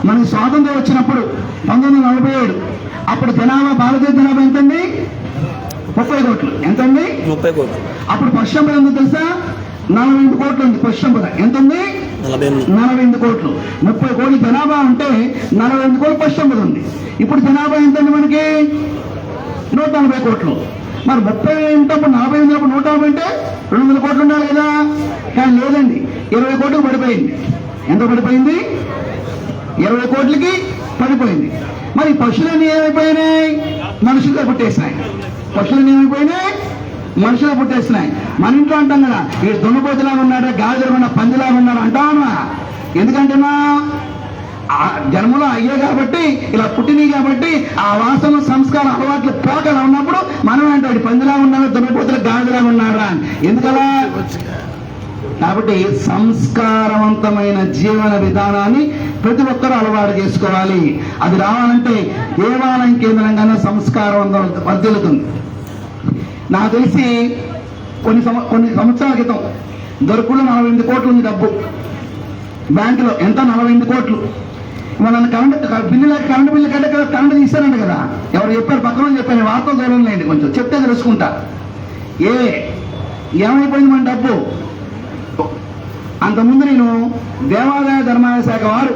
మనకి స్వాతంత్రం వచ్చినప్పుడు 1947, అప్పుడు జనాభా, భారతీయ జనాభా ఎంతండి? 30 కోట్లు. ఎంతండి? 30 కోట్లు. అప్పుడు పశ్చిమ సంపద ఎంతో తెలుసా? 48 కోట్లు ఉంది. పశ్చిమ సంపద ఎంత ఉంది? 48 కోట్లు. 30 కోట్ల జనాభా ఉంటే 48 కోట్లు పశ్చిమ సంపద ఉంది. ఇప్పుడు జనాభా ఎంతండి మనకి? 140 కోట్లు. మరి 30 ఉంటప్పుడు 40 ఉన్నప్పుడు 150 అంటే 200 కోట్లు ఉండాలి కదా. కానీ లేదండి, 20 కోట్లకు పడిపోయింది. ఎంత పడిపోయింది? 20 కోట్లకి పడిపోయింది. మరి పశువులన్నీ ఏమైపోయినాయి? మనుషులుగా పుట్టేసినాయి. పశువులన్నీ ఏమైపోయినాయి? మనుషులు పుట్టేస్తున్నాయి. మన ఇంట్లో అంటాం కదా, ఈ దున్నపోతులాగా ఉన్నాడా, గాజులాగా పందిలాగా ఉన్నాడు అంటామా? ఎందుకంటున్నా? జన్మలో అయ్యే కాబట్టి, ఇలా పుట్టినవి కాబట్టి, ఆ వాసన సంస్కారం అలవాట్లు పోకలా ఉన్నప్పుడు మనం అంటాడు పందిలా ఉన్నాడు, దున్నపోతులు గాజులా ఉన్నాడా అని. ఎందుకలా? కాబట్టి సంస్కారవంతమైన జీవన విధానాన్ని ప్రతి ఒక్కరూ అలవాటు చేసుకోవాలి. అది రావాలంటే దేవాలయం కేంద్రంగానే సంస్కారం వర్ధిల్లుతుంది. నాకు తెలిసి కొన్ని సంవత్సరాల క్రితం దొరకలో 48 కోట్లు ఉంది డబ్బు బ్యాంకులో. ఎంత? 48 కోట్లు. మన కరెంటు బిల్లు కట్టే కదా, కరెంటు తీశారంట కదా. ఎవరు చెప్పారు? పక్కన చెప్పారు, వార్తలు చూడండి, కొంచెం చెప్తే తెలుసుకుంటా. ఏమైపోయింది మన డబ్బు? అంతకుముందు నేను దేవాదాయ ధర్మాదాయ శాఖ వారు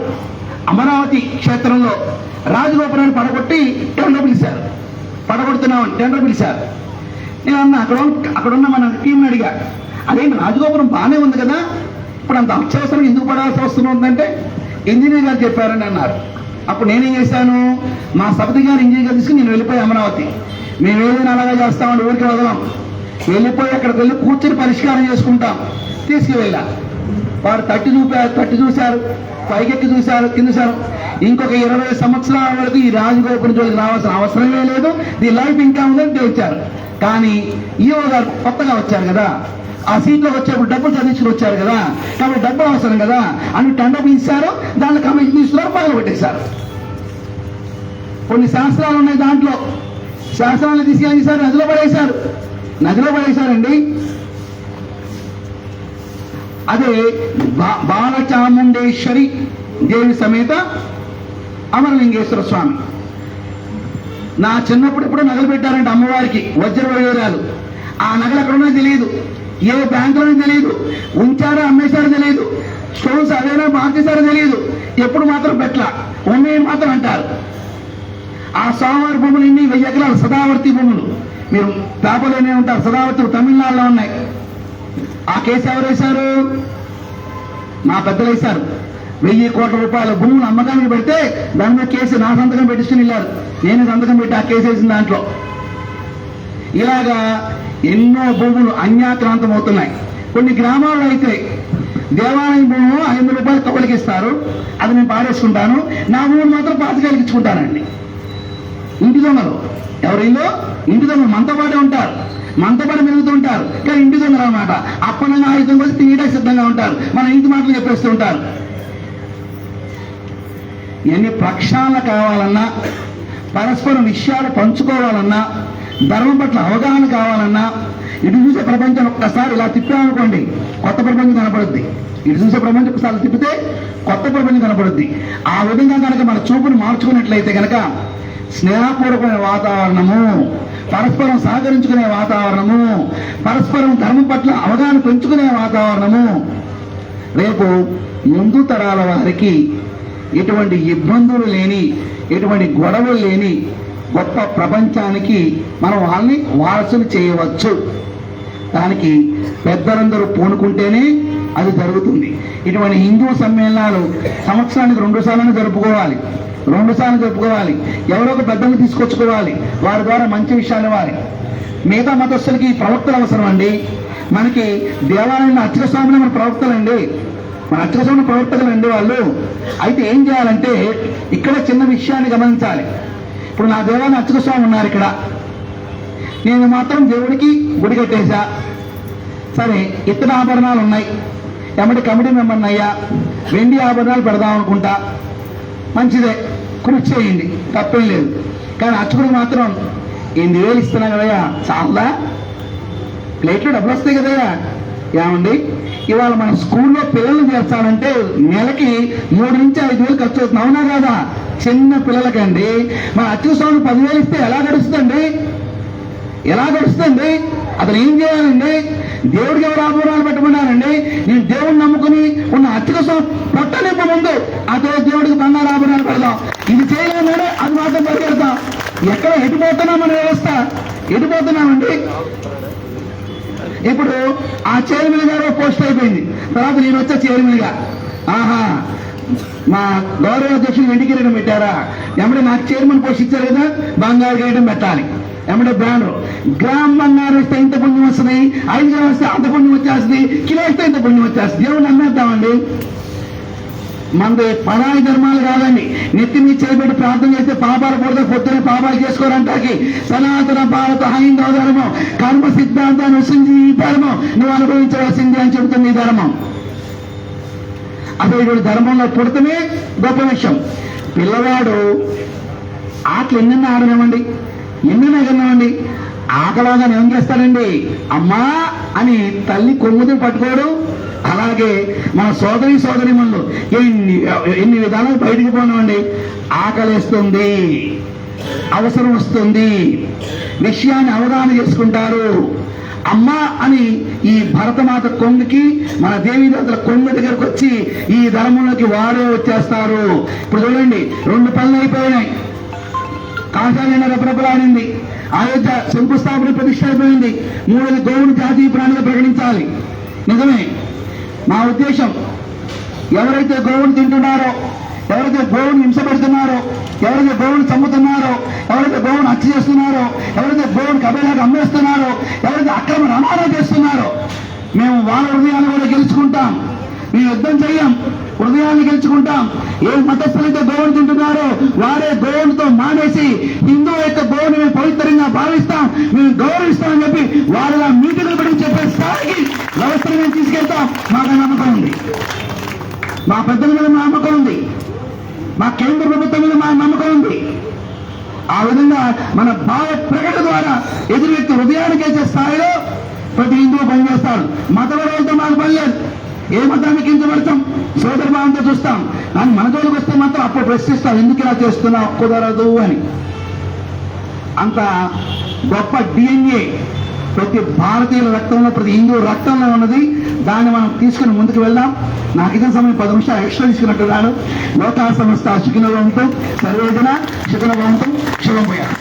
అమరావతి క్షేత్రంలో రాజగోపురాన్ని పడగొట్టి టెండర్ పిలిచారు. పడగొడుతున్నామని టెండర్ పిలిచారు. నేను అన్న అక్కడున్న మన టీంని అడిగా, అదేంటి రాజగోపురం బాగానే ఉంది కదా, ఇప్పుడు అంత అత్యవసరం ఎందుకు పడాల్సి వస్తుందంటే ఇంజనీర్ గారు చెప్పారని అన్నారు. అప్పుడు నేనేం చేశాను, మా సపతి గారు ఇంజనీర్ గారు తీసుకుని నేను వెళ్ళిపోయి అమరావతి, మేము ఏదైనా అలాగా చేస్తామని ఊరికి వదలం, వెళ్ళిపోయి అక్కడికి వెళ్ళి కూర్చొని పరిష్కారం చేసుకుంటాం. తీసుకువెళ్ళా. వారు తట్టి చూశారు, పైకెక్కి చూశారు, కింద చూశారు. ఇంకొక 20 సంవత్సరాల వరకు ఈ రాజగోపురం జోలికి రావాల్సిన అవసరమే లేదు, ఈ లైఫ్ ఇంకా ఉందని తెలిచారు. కానీ ఈఓ గారు కొత్తగా వచ్చారు కదా, ఆ సీట్లోకి వచ్చేప్పుడు డబ్బులు చదివించుకుని వచ్చారు కదా, కాబట్టి డబ్బులు అవసరం కదా అని టెండర్ పిలిచారు. దాంట్లో కమిషన్ తీసుకున్నారు, పగలు పెట్టేశారు. కొన్ని శాస్త్రాలు ఉన్నాయి, దాంట్లో శాస్త్రాలను తీసుకెళ్ళి చేశారు, నదిలో పడేశారండి. అదే బాలచాముండేశ్వరి దేవి సమేత అమరలింగేశ్వర స్వామి. నా చిన్నప్పుడు ఎప్పుడో నగలు పెట్టారంటే అమ్మవారికి, వజ్ర వైడూర్యాలు. ఆ నగలు ఎక్కడున్నా తెలియదు, ఏ బ్యాంకులోనే తెలియదు, ఉంచారో అమ్మేశారో తెలియదు, స్టోన్స్ అదేనా మార్చేశారో తెలియదు. ఎప్పుడు మాత్రం పెట్ల, ఉన్నాయి మాత్రం అంటారు. ఆ స్వామివారి భూములు ఇన్ని 1000 ఎకరాలు సదావర్తి భూములు. మీరు పేపర్లోనే ఉంటారు, సదావర్తి తమిళనాడులో ఉన్నాయి. ఆ కేసు ఎవరు వేశారు? మా పెద్దలు వేశారు. 1000 కోట్ల రూపాయల భూములు అమ్మకానికి పెడితే దాని మీద కేసు నా సంతకం పెట్టించుకుని వెళ్ళారు. నేను సంతకం పెట్టి ఆ కేసు వేసిన దాంట్లో. ఇలాగా ఎన్నో భూములు అన్యాక్రాంతం అవుతున్నాయి. కొన్ని గ్రామాల్లో అయితే దేవాలయం భూము 500 రూపాయలు కబలికి ఇస్తారు, అది నేను పాడేసుకుంటాను, నా భూములు మాత్రం పాతికేళ్ళకి ఇచ్చుకుంటానండి. ఇంటి దొంగలు ఎవరు? ఇంటి దొంగలు మనతో పాటే ఉంటారు, మనతో పాటు మెరుగుతూ ఉంటారు, కానీ ఇంటి దొంగలు అన్నమాట. అప్పనంగా ఆయుధం కోసం తినడానికి సిద్ధంగా ఉంటారు, మన ఇంటి మాటలు చెప్పేస్తూ ఉంటారు. ఎన్ని ప్రక్షాళన కావాలన్నా, పరస్పరం విషయాలు పంచుకోవాలన్నా, ధర్మం పట్ల అవగాహన కావాలన్నా, ఇటు చూసే ప్రపంచం ఒక్కసారి ఇలా తిప్పామనుకోండి, కొత్త ప్రపంచం కనపడుద్ది. ఇటు చూసే ప్రపంచం ఒకసారి తిప్పితే కొత్త ప్రపంచం కనపడుద్ది. ఆ విధంగా కనుక మన చూపును మార్చుకున్నట్లయితే కనుక స్నేహపూర్వకమైన వాతావరణము, పరస్పరం సహకరించుకునే వాతావరణము, పరస్పరం ధర్మం పట్ల అవగాహన పెంచుకునే వాతావరణము రేపు ముందు తరాల వారికి ఎటువంటి ఇబ్బందులు లేని, ఎటువంటి గొడవలు లేని గొప్ప ప్రపంచానికి మనం వాళ్ళని వారసులు చేయవచ్చు. దానికి పెద్దలందరూ పూనుకుంటేనే అది జరుగుతుంది. ఇటువంటి హిందూ సమ్మేళనాలు సంవత్సరానికి 2 సార్లు జరుపుకోవాలి. ఎవరో ఒక పెద్దలు తీసుకొచ్చుకోవాలి, వారి ద్వారా మంచి విషయాలు ఇవ్వాలి. మిగతా మతస్థులకి ప్రవక్తలు అవసరం అండి. మనకి దేవాలయంలో అర్చక స్వామిని మన ప్రవక్తలండి, మన అర్చక స్వామి ప్రవక్తలండి వాళ్ళు. అయితే ఏం చేయాలంటే ఇక్కడ చిన్న విషయాన్ని గమనించాలి. ఇప్పుడు నా దేవాలయం అర్చక స్వామి ఉన్నారు ఇక్కడ, నేను మాత్రం దేవుడికి గుడి కట్టేశా. సరే, ఇతర ఆభరణాలు ఉన్నాయి, ఎమ్మటి కమిటీ మెంబర్ని అయ్యా, వెండి ఆభరణాలు పెడదాం అనుకుంటా. మంచిదే, కృషి చేయండి, తప్పేం లేదు. కానీ అర్చకుడికి మాత్రం 8,000 ఇస్తున్నా కదయ్యా, చాలా ప్లేట్లో డబ్బులు వస్తాయి కదయ్యా. ఏమండి, ఇవాళ మన స్కూల్లో పిల్లల్ని చేర్చాలంటే నెలకి 3 నుంచి 5,000 ఖర్చు అవుతుంది, అవునా కాదా? చిన్న పిల్లలకండి. మన అర్చక స్వామి 10,000 ఇస్తే ఎలా గడుస్తుందండి? అతను ఏం చేయాలండి? దేవుడికి ఎవరు ఆభరణాలు పెట్టమన్నారండి? నేను దేవుడిని నమ్ముకుని ఉన్న అర్చక స్వామి పొట్ట నింప ముందు అదే దేవుడికి బంగారు ఆభరణాలు పెడదాం. ఇది చేయలేమనే అది మాత్రం పరిగెడతాం. ఎక్కడ ఎటుపోతున్నాం మన వ్యవస్థ? ఎటుపోతున్నామండి? ఇప్పుడు ఆ చైర్మన్ గారు పోస్ట్ అయిపోయింది, తర్వాత నేను వచ్చా చైర్మన్ గా. ఆహా, మా గౌరవ అధ్యక్షులు వెండి కిరీటం పెట్టారా? ఎమ్మడే నాకు చైర్మన్ పోస్ట్ ఇచ్చారు కదా, బంగారు కిరీటం పెట్టాలి. ఎమ్మడే బ్యానర్, గ్రామ్ బంగారం ఇస్తే ఇంత పుణ్యం వస్తుంది, 5 గ్రాములు వస్తే అంత పుణ్యం వచ్చేస్తుంది, కిలో ఇస్తే ఇంత పుణ్యం వచ్చేస్తుంది. దేవుడిని అమ్మేద్దామండి. మనది పరాయి ధర్మాలు కాదండి. నెత్తి మీద చేయబెట్టి ప్రార్థన చేస్తే పాపాలు పడితే పొద్దునే పాపాలు చేసుకోరంటాకి. సనాతన భారత హైందవ ధర్మం కర్మ సిద్ధాంతాన్ని విశ్వసించి ఈ ధర్మం నువ్వు అనుభవించవలసింది అని చెబుతుంది ఈ ధర్మం. అసలు ఇటువంటి ధర్మంలో పుడతమే గొప్ప విషయం. పిల్లవాడు ఆటలు ఎన్నెన్న ఆడనివ్వండి, ఎన్నెన్నగనివ్వండి, ఆకలిగా ఏం చేస్తాడండి? అమ్మా అని తల్లి కొమ్ముది పట్టుకోవడం. అలాగే మన సోదరిమణులు ఎన్ని విధాలు బయటికి పోనివ్వండి, ఆకలిస్తుంది, అవసరం వస్తుంది, విషయాన్ని అవగాహన చేసుకుంటారు. అమ్మ అని ఈ భరతమాత కొంగుకి, మన దేవీదేవతల కొంగు దగ్గరకు వచ్చి ఈ ధర్మంలోకి వాడే వచ్చేస్తారు. ఇప్పుడు చూడండి, 2 పనులు అయిపోయినాయి. కాషాయ రెపరెపలాడింది, అయోధ్య శంకుస్థాపన ప్రతిష్ట అయిపోయింది. 3 గోవుని జాతీయ ప్రాణిగా ప్రకటించాలి. నిజమే, మా ఉద్దేశం ఎవరైతే గోవుని తింటున్నారో, ఎవరైతే గోవుని హింస పెడుతున్నారో, ఎవరైతే గోవుని చంపుతున్నారో, ఎవరైతే గోవుని హత్య చేస్తున్నారో, ఎవరైతే గోవుని కబేలాగా అమ్మేస్తున్నారో, ఎవరైతే అక్రమ రవాణా చేస్తున్నారో, మేము వాళ్ళ హృదయాలు కూడా గెలుచుకుంటాం. మేము యుద్ధం చెయ్యం, హృదయాన్ని గెలుచుకుంటాం. ఏ మతస్థులైతే గోవుని తింటున్నారో వారే గోవునితో మానేసి హిందూ యొక్క గోవుని మేము పవిత్రంగా భావిస్తాం, మేము గౌరవిస్తామని చెప్పి వాళ్ళ మీటింగ్లు పెట్టి చెప్పే స్థాయికి వ్యవస్థను మేము తీసుకెళ్తాం. మాకు నమ్మకం ఉంది, మా పెద్దల మీద నమ్మకం ఉంది, మా కేంద్ర ప్రభుత్వం మీద మా నమ్మకం ఉంది. ఆ విధంగా మన భావ ప్రకటన ద్వారా ఎదురు వ్యక్తి హృదయానికి వేసే స్థాయిలో ప్రతి హిందువు పనిచేస్తాడు. మతపరవాళ్ళతో మాకు పని లేదు, ఏ మతాన్ని కించబడతాం, సోదరభావంతో చూస్తాం. కానీ మన జోలికి వస్తే మాత్రం అప్పుడు ప్రశ్నిస్తాం, ఎందుకు ఇలా చేస్తున్నావు, కుదరదు అని. అంత గొప్ప DNA ప్రతి భారతీయుల రక్తంలో, ప్రతి హిందూ రక్తంలో ఉన్నది. దాన్ని మనం తీసుకుని ముందుకు వెళ్దాం. నాకు ఇదే సమయం 10 నిమిషాలు ఎక్స్ట్రా తీసుకున్నట్టున్నాను. లోకా సంస్థ సుఖినోభవంతో, సర్వేజన సుఖినోభవంతో, శుభం పోయారు.